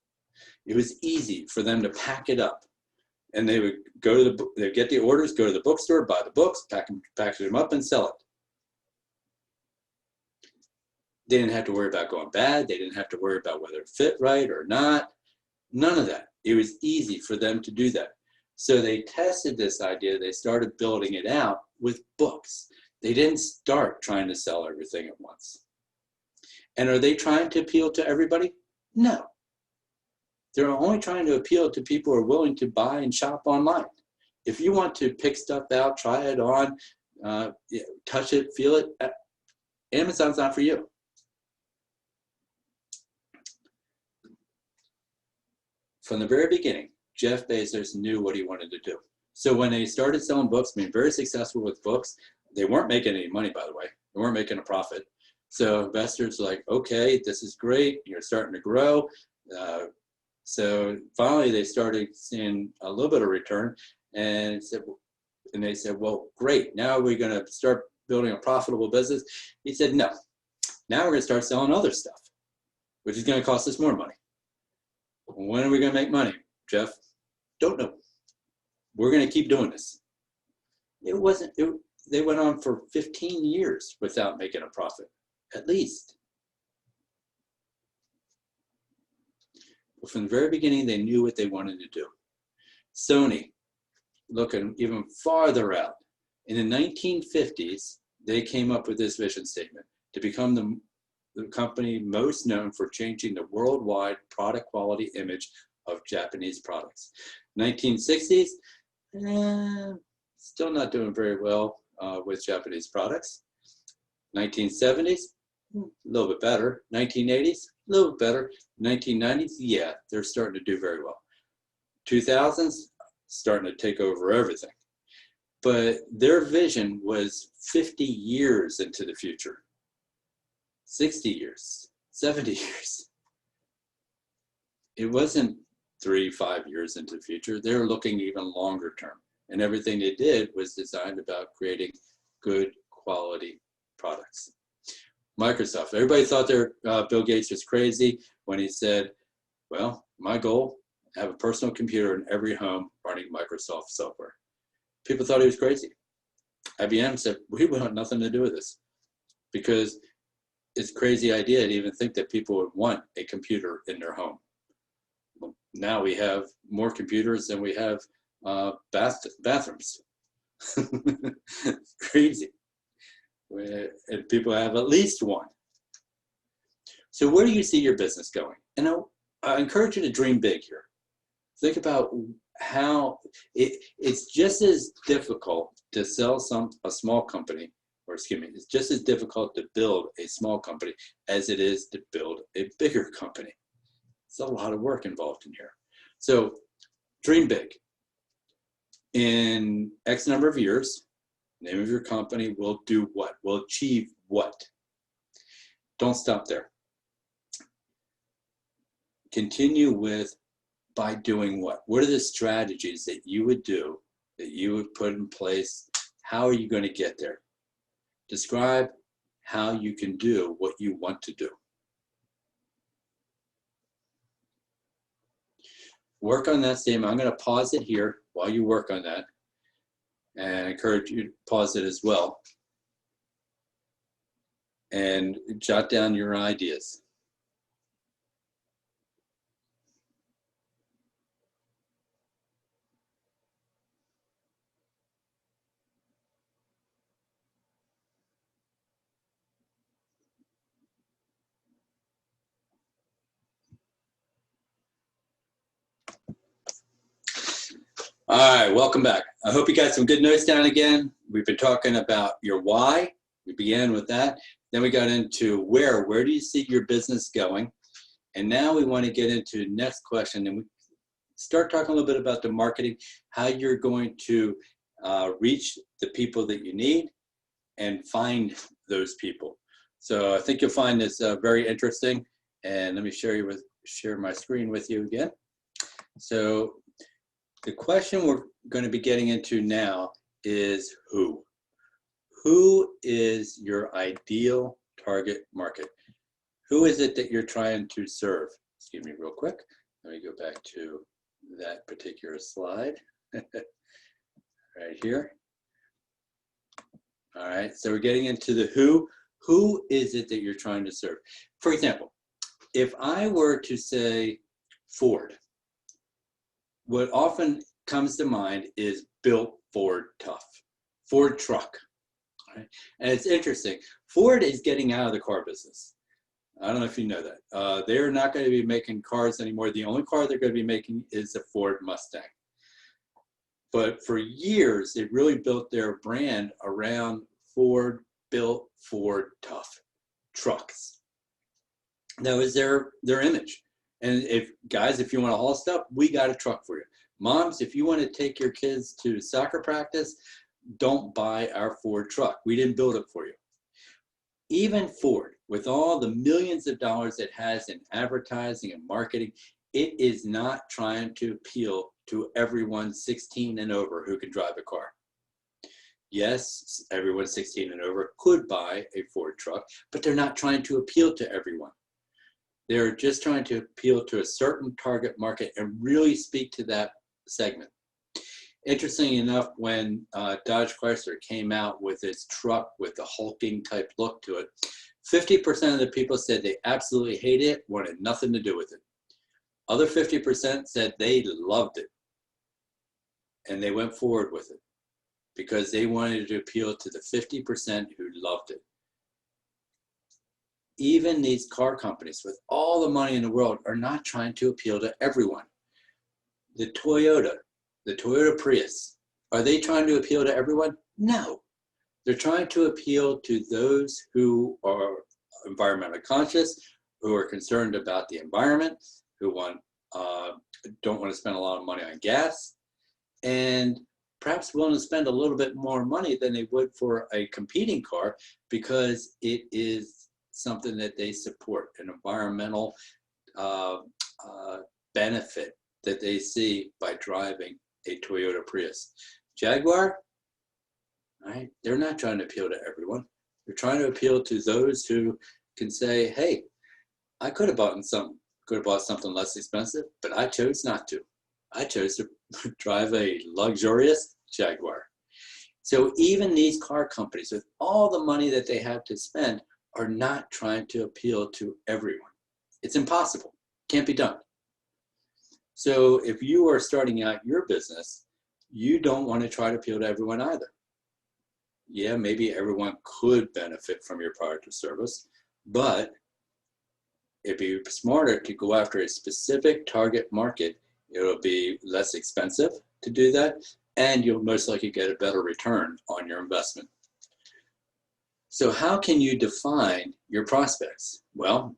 It was easy for them to pack it up. And they would go to they'd get the orders, go to the bookstore, buy the books, package them up and sell it. They didn't have to worry about going bad. They didn't have to worry about whether it fit right or not. None of that. It was easy for them to do that. So they tested this idea. They started building it out with books. They didn't start trying to sell everything at once. And are they trying to appeal to everybody? No. They're only trying to appeal to people who are willing to buy and shop online. If you want to pick stuff out, try it on, touch it, feel it, Amazon's not for you. From the very beginning, Jeff Bezos knew what he wanted to do. So when they started selling books, being very successful with books, they weren't making any money, by the way. They weren't making a profit. So investors were like, okay, this is great. You're starting to grow. So finally, they started seeing a little bit of return, and they said, well, great. Now we're going to start building a profitable business. He said, no. Now we're going to start selling other stuff, which is going to cost us more money. When are we going to make money, Jeff? Don't know. We're going to keep doing this. They went on for 15 years without making a profit, at least. But from the very beginning, they knew what they wanted to do. Sony, looking even farther out, in the 1950s, they came up with this vision statement to become the company most known for changing the worldwide product quality image of Japanese products. 1960s, still not doing very well with Japanese products. 1970s, a little bit better. 1980s, a little bit better. 1990s, yeah, they're starting to do very well. 2000s, starting to take over everything. But their vision was 50 years into the future. 60 years, 70 years. It wasn't 3, 5 years into the future. They're looking even longer term. And everything they did was designed about creating good quality products. Microsoft, everybody thought Bill Gates was crazy when he said, well, my goal, have a personal computer in every home running Microsoft software. People thought he was crazy. IBM said, we want nothing to do with this, because it's a crazy idea to even think that people would want a computer in their home. Well, now we have more computers than we have bathrooms. Crazy. And people have at least one. So where do you see your business going? And I encourage you to dream big here. Think about how it's just as difficult to sell a small company, or excuse me, it's just as difficult to build a small company as it is to build a bigger company. It's a lot of work involved in here. So dream big. In X number of years, the name of your company will do what? Will achieve what? Don't stop there. Continue with by doing what? What are the strategies that you would do, that you would put in place? How are you going to get there? Describe how you can do what you want to do. Work on that statement. I'm going to pause it here while you work on that, and I encourage you to pause it as well and jot down your ideas. All right, welcome back. I hope you got some good notes down again. We've been talking about your why. We began with that. Then we got into where do you see your business going? And now we want to get into the next question, and we start talking a little bit about the marketing, how you're going to reach the people that you need and find those people. So I think you'll find this very interesting. And let me share my screen with you again. So the question we're going to be getting into now is who? Who is your ideal target market? Who is it that you're trying to serve? Excuse me real quick. Let me go back to that particular slide right here. All right, so we're getting into the who. Who is it that you're trying to serve? For example, if I were to say Ford, what often comes to mind is built Ford tough, Ford truck. Right? And it's interesting, Ford is getting out of the car business. I don't know if you know that. They're not going to be making cars anymore. The only car they're going to be making is the Ford Mustang. But for years, they really built their brand around Ford built Ford tough trucks. That was their image. And if you want to haul stuff, we got a truck for you. Moms, if you want to take your kids to soccer practice, don't buy our Ford truck. We didn't build it for you. Even Ford, with all the millions of dollars it has in advertising and marketing, it is not trying to appeal to everyone 16 and over who can drive a car. Yes, everyone 16 and over could buy a Ford truck, but they're not trying to appeal to everyone. They're just trying to appeal to a certain target market and really speak to that segment. Interesting enough, when Dodge Chrysler came out with its truck with the hulking type look to it, 50% of the people said they absolutely hated it, wanted nothing to do with it. Other 50% said they loved it, and they went forward with it because they wanted to appeal to the 50% who loved it. Even these car companies with all the money in the world are not trying to appeal to everyone. The Toyota Prius, are they trying to appeal to everyone? No. They're trying to appeal to those who are environmentally conscious, who are concerned about the environment, who don't want to spend a lot of money on gas, and perhaps willing to spend a little bit more money than they would for a competing car because it is something that they support, an environmental benefit that they see by driving a Toyota Prius. Jaguar, right? They're not trying to appeal to everyone. They're trying to appeal to those who can say, hey, I could have bought something less expensive, but I chose not to. I chose to drive a luxurious Jaguar. So even these car companies, with all the money that they have to spend, are not trying to appeal to everyone. It's impossible. Can't be done. So if you are starting out your business, you don't want to try to appeal to everyone either. Yeah, maybe everyone could benefit from your product or service, but it'd be smarter to go after a specific target market. It'll be less expensive to do that, and you'll most likely get a better return on your investment. So how can you define your prospects? Well,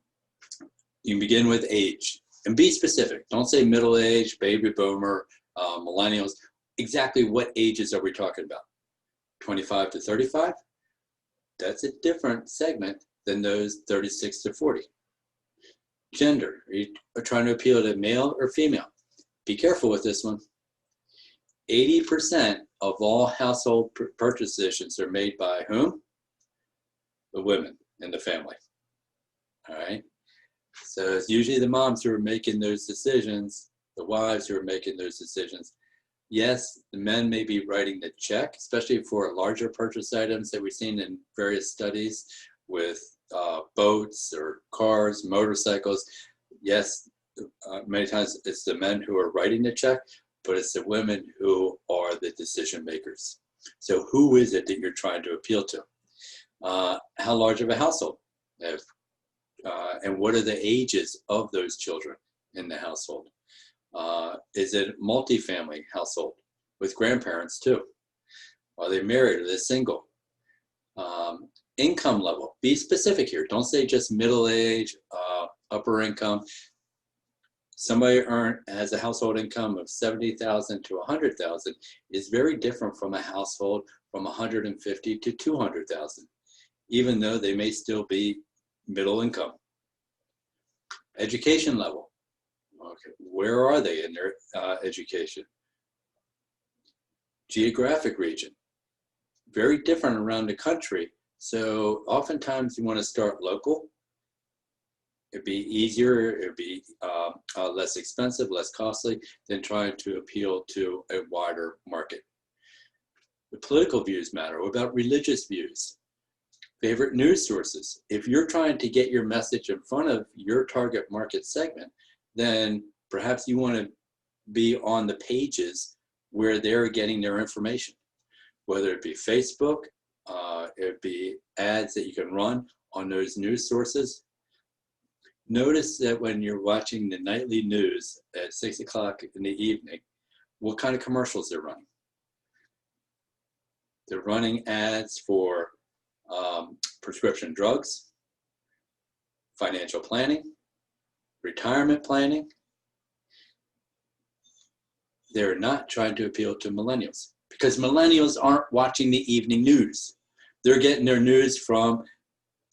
you can begin with age and be specific. Don't say middle age, baby boomer, millennials. Exactly what ages are we talking about? 25 to 35? That's a different segment than those 36 to 40. Gender, are you trying to appeal to male or female? Be careful with this one. 80% of all household purchase decisions are made by whom? The women in the family. All right. So it's usually the moms who are making those decisions, the wives who are making those decisions. Yes, the men may be writing the check, especially for larger purchase items that we've seen in various studies with boats or cars, motorcycles. Yes, many times it's the men who are writing the check, but it's the women who are the decision makers. So who is it that you're trying to appeal to? How large of a household? And what are the ages of those children in the household? Is it a multifamily household with grandparents too? Are they married? Are they single? Income level. Be specific here. Don't say just middle age, upper income. Somebody has a household income of $70,000 to $100,000 is very different from a household from $150,000 to $200,000, even though they may still be middle income. Education level. Okay, where are they in their education? Geographic region. Very different around the country. So oftentimes you want to start local. It'd be easier, it'd be less expensive, less costly than trying to appeal to a wider market. The political views matter. What about religious views? Favorite news sources. If you're trying to get your message in front of your target market segment, then perhaps you want to be on the pages where they're getting their information, whether it be Facebook, it'd be ads that you can run on those news sources. Notice that when you're watching the nightly news at 6 o'clock in the evening, what kind of commercials they're running. They're running ads for prescription drugs, financial planning, retirement planning. They're not trying to appeal to millennials because millennials aren't watching the evening news. They're getting their news from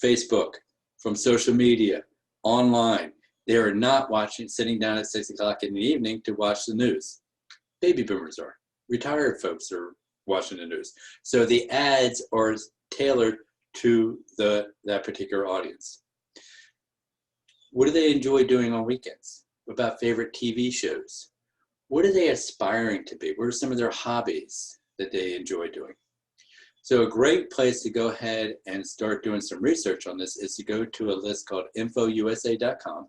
Facebook, from social media, online. They are not sitting down at 6 o'clock in the evening to watch the news. Baby boomers are. Retired folks are watching the news. So the ads are tailored to that particular audience. What do they enjoy doing on weekends? What about favorite TV shows? What are they aspiring to be? What are some of their hobbies that they enjoy doing? So a great place to go ahead and start doing some research on this is to go to a list called infousa.com,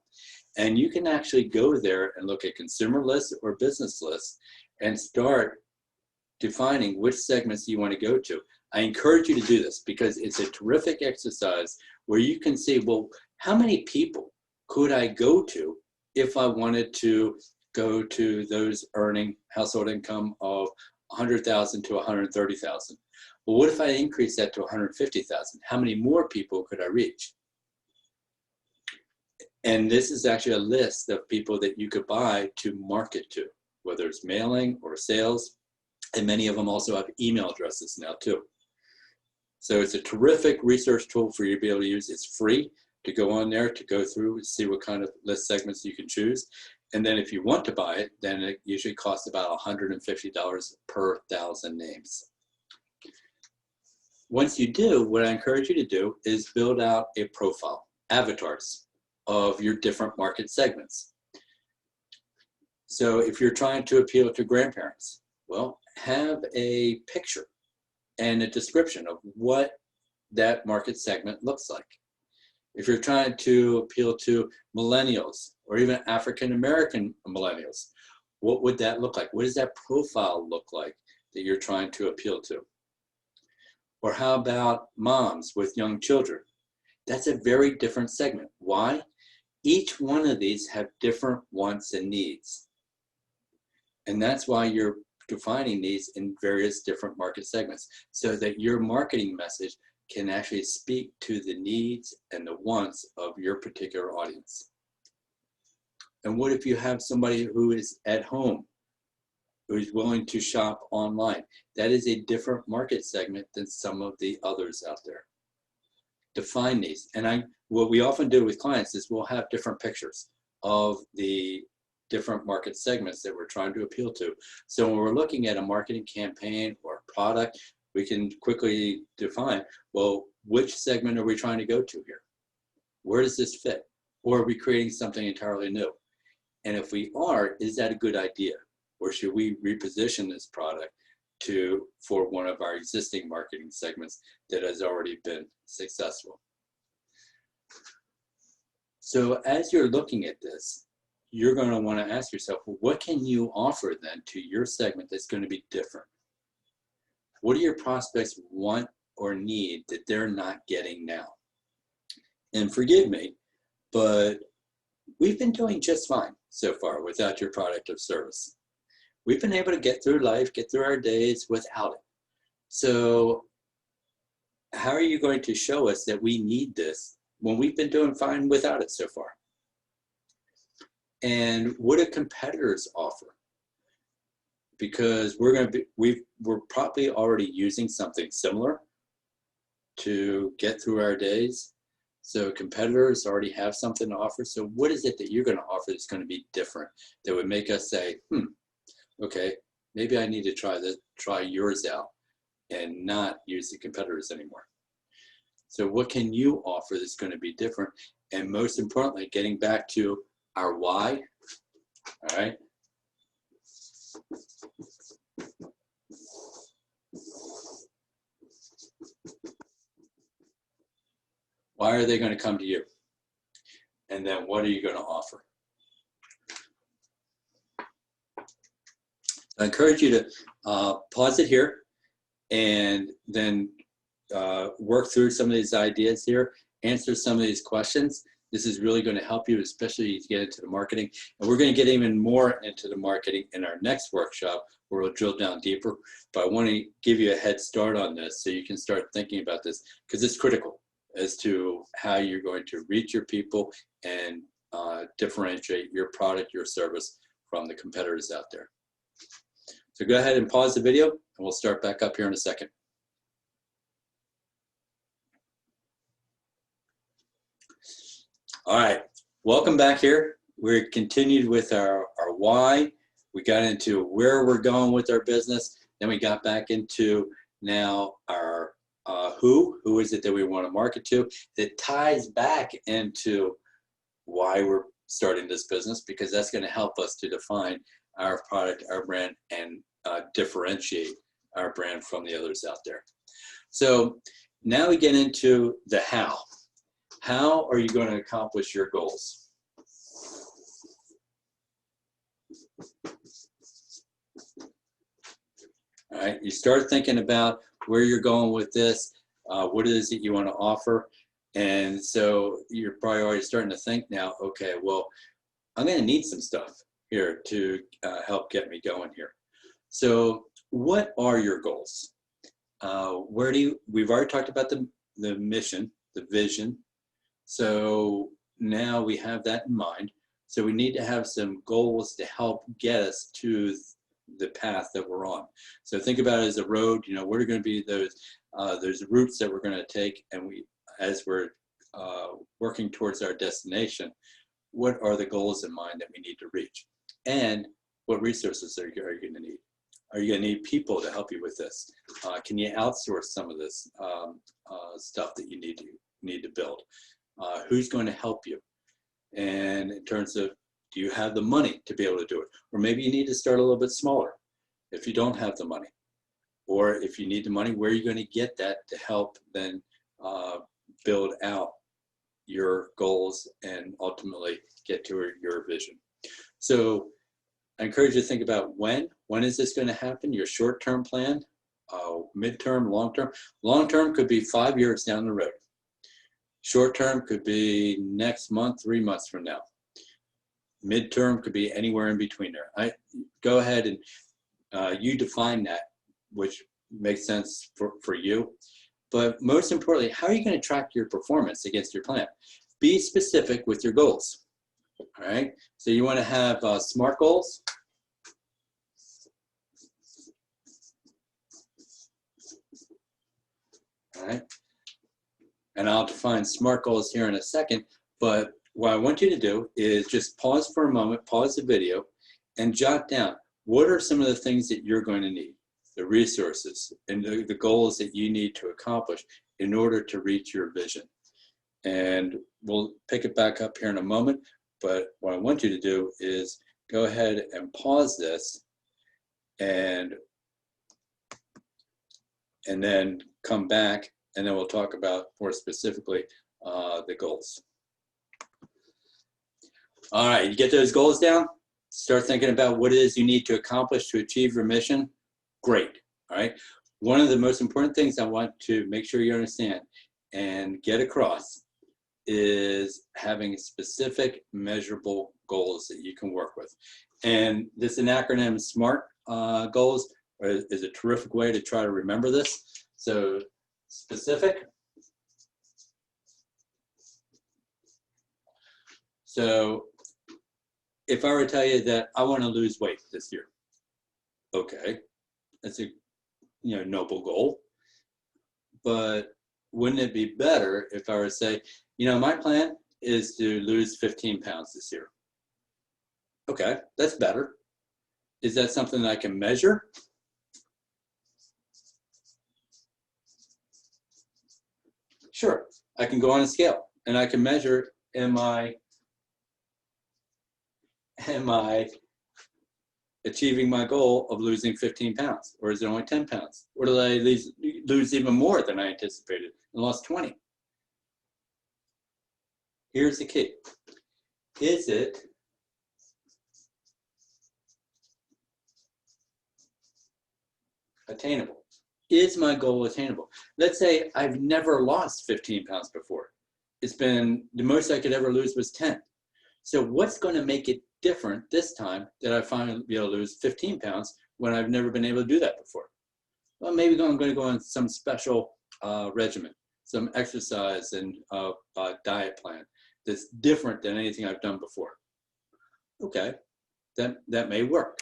and you can actually go there and look at consumer lists or business lists and start defining which segments you want to go to. I encourage you to do this because it's a terrific exercise where you can see, well, how many people could I go to if I wanted to go to those earning household income of $100,000 to $130,000? Well, what if I increase that to $150,000? How many more people could I reach? And this is actually a list of people that you could buy to market to, whether it's mailing or sales. And many of them also have email addresses now too. So it's a terrific research tool for you to be able to use. It's free to go on there, to go through and see what kind of list segments you can choose. And then if you want to buy it, then it usually costs about $150 per 1,000 names. Once you do, what I encourage you to do is build out a profile, avatars of your different market segments. So if you're trying to appeal to grandparents, well, have a picture and a description of what that market segment looks like. If you're trying to appeal to millennials or even African American millennials, what would that look like? What does that profile look like that you're trying to appeal to? Or how about moms with young children? That's a very different segment. Why? Each one of these have different wants and needs. And that's why you're defining these in various different market segments, so that your marketing message can actually speak to the needs and the wants of your particular audience. And what if you have somebody who is at home, who is willing to shop online? That is a different market segment than some of the others out there. Define these. And what we often do with clients is we'll have different pictures of the different market segments that we're trying to appeal to. So when we're looking at a marketing campaign or a product, we can quickly define, well, which segment are we trying to go to here? Where does this fit? Or are we creating something entirely new? And if we are, is that a good idea? Or should we reposition this product for one of our existing marketing segments that has already been successful? So as you're looking at this, you're going to want to ask yourself, well, what can you offer then to your segment that's going to be different? What do your prospects want or need that they're not getting now? And forgive me, but we've been doing just fine so far without your product or service. We've been able to get through life, get through our days without it. So how are you going to show us that we need this when we've been doing fine without it so far? And what do competitors offer? Because we're probably already using something similar to get through our days. So competitors already have something to offer. So what is it that you're going to offer that's going to be different, that would make us say, okay, maybe I need to try yours out and not use the competitors anymore. So what can you offer that's going to be different? And most importantly, getting back to our why, all right? Why are they going to come to you? And then what are you going to offer? I encourage you to pause it here and then work through some of these ideas here, answer some of these questions. This is really going to help you, especially to get into the marketing. And we're going to get even more into the marketing in our next workshop, where we'll drill down deeper. But I want to give you a head start on this so you can start thinking about this, because it's critical as to how you're going to reach your people and differentiate your product, your service from the competitors out there. So go ahead and pause the video, and we'll start back up here in a second. All right, welcome back here. We continued with our why. We got into where we're going with our business. Then we got back into now our who is it that we want to market to, that ties back into why we're starting this business, because that's going to help us to define our product, our brand, and differentiate our brand from the others out there. So now we get into the how. How are you going to accomplish your goals? All right, you start thinking about where you're going with this, what it is that you want to offer. And so you're probably already starting to think now, okay, well, I'm going to need some stuff here to help get me going here. So what are your goals? We've already talked about the mission, the vision. So now we have that in mind. So we need to have some goals to help get us to the path that we're on. So think about it as a road. You know, what are going to be those routes that we're going to take, and as we're working towards our destination, what are the goals in mind that we need to reach? And what resources are you going to need? Are you going to need people to help you with this? Can you outsource some of this stuff that you need to build? Who's going to help you? And in terms of, do you have the money to be able to do it? Or maybe you need to start a little bit smaller if you don't have the money. Or if you need the money, where are you going to get that to help then build out your goals and ultimately get to your vision? So I encourage you to think about when is this going to happen? Your short-term plan, mid-term, long-term. Long-term could be 5 years down the road. Short-term could be next month, 3 months from now. Mid-term could be anywhere in between there. Go ahead and you define that, which makes sense for you. But most importantly, how are you going to track your performance against your plan? Be specific with your goals. All right, so you want to have SMART goals. All right, and I'll define SMART goals here in a second, but what I want you to do is just pause for a moment, pause the video, and jot down what are some of the things that you're going to need, the resources and the goals that you need to accomplish in order to reach your vision. And we'll pick it back up here in a moment. But what I want you to do is go ahead and pause this and then come back, and then we'll talk about more specifically the goals. All right, you get those goals down? Start thinking about what it is you need to accomplish to achieve your mission. Great, all right? One of the most important things I want to make sure you understand and get across is having specific, measurable goals that you can work with. And this acronym SMART goals is a terrific way to try to remember this. So specific. So if I were to tell you that I want to lose weight this year, okay, that's a noble goal. But wouldn't it be better if I were to say, my plan is to lose 15 pounds this year? Okay, that's better. Is that something that I can measure? Sure, I can go on a scale and I can measure, am I achieving my goal of losing 15 pounds? Or is it only 10 pounds? Or did I lose even more than I anticipated and lost 20? Here's the key. Is it attainable? Is my goal attainable? Let's say I've never lost 15 pounds before. It's been, the most I could ever lose was 10. So what's going to make it different this time that I finally be able to lose 15 pounds when I've never been able to do that before? Well, maybe I'm going to go on some special regimen, some exercise and diet plan that's different than anything I've done before. Okay, that may work.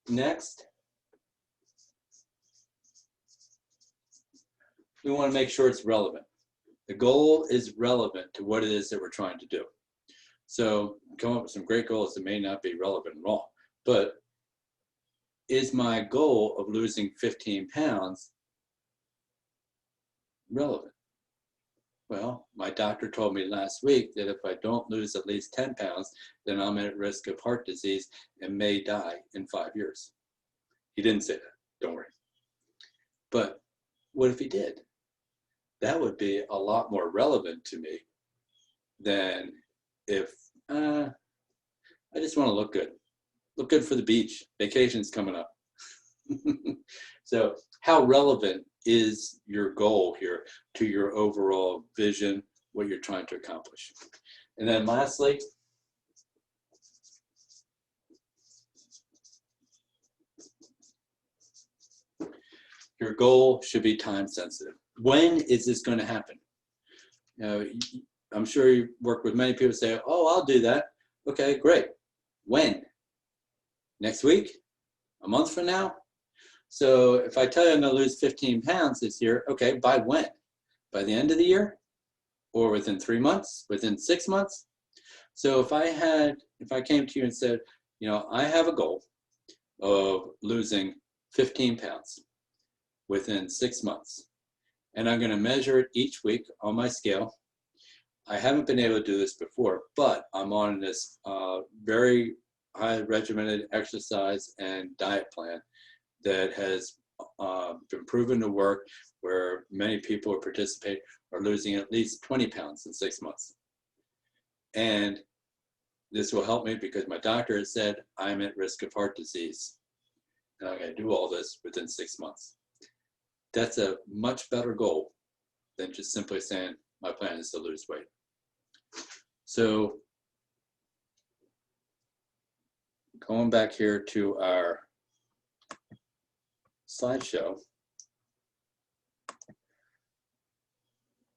Next, we want to make sure it's relevant. The goal is relevant to what it is that we're trying to do. So come up with some great goals that may not be relevant at all. But is my goal of losing 15 pounds relevant? Well, my doctor told me last week that if I don't lose at least 10 pounds, then I'm at risk of heart disease and may die in 5 years. He didn't say that, don't worry. But what if he did? That would be a lot more relevant to me than if I just want to look good. Look good for the beach. Vacation's coming up. So how relevant is your goal here to your overall vision, what you're trying to accomplish? And then lastly, your goal should be time sensitive. When is this going to happen? I'm sure you work with many people who say, oh, I'll do that. Okay, great. When? Next week? A month from now? So if I tell you I'm going to lose 15 pounds this year, okay, by when? By the end of the year? or within 3 months, within 6 months. So if I came to you and said, you know, I have a goal of losing 15 pounds within 6 months, and I'm going to measure it each week on my scale. I haven't been able to do this before, but I'm on this very high regimented exercise and diet plan that has been proven to work, where many people who participate are losing at least 20 pounds in 6 months. And this will help me because my doctor has said I'm at risk of heart disease. And I'm going to do all this within 6 months. That's a much better goal than just simply saying my plan is to lose weight. So going back here to our slideshow,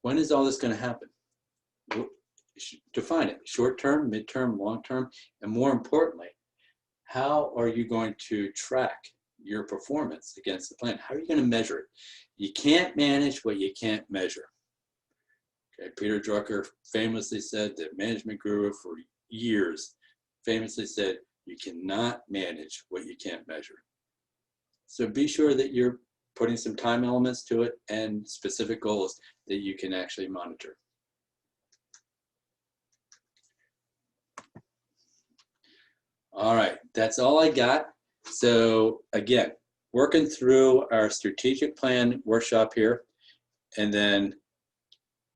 when is all this going to happen? Define it: short-term, mid-term, long-term, and more importantly, how are you going to track your performance against the plan? How are you going to measure it? You can't manage what you can't measure. Okay, Peter Drucker famously said, the management guru for years, famously said, you cannot manage what you can't measure. So be sure that you're putting some time elements to it and specific goals that you can actually monitor. All right, that's all I got. So again, working through our strategic plan workshop here, and then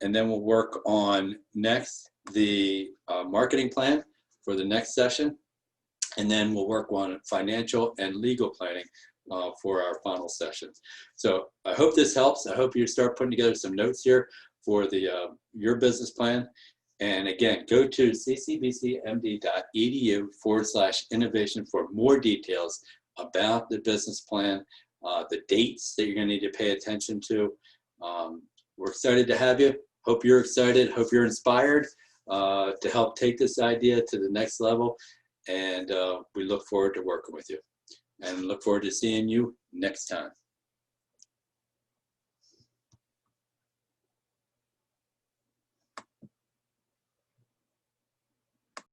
we'll work on next the marketing plan for the next session, and then we'll work on financial and legal planning for our final sessions. So I hope this helps. I hope you start putting together some notes here for the your business plan. And again, go to ccbcmd.edu/innovation for more details about the business plan, the dates that you're going to need to pay attention to. We're excited to have you. Hope you're excited. Hope you're inspired to help take this idea to the next level. And we look forward to working with you. And look forward to seeing you next time.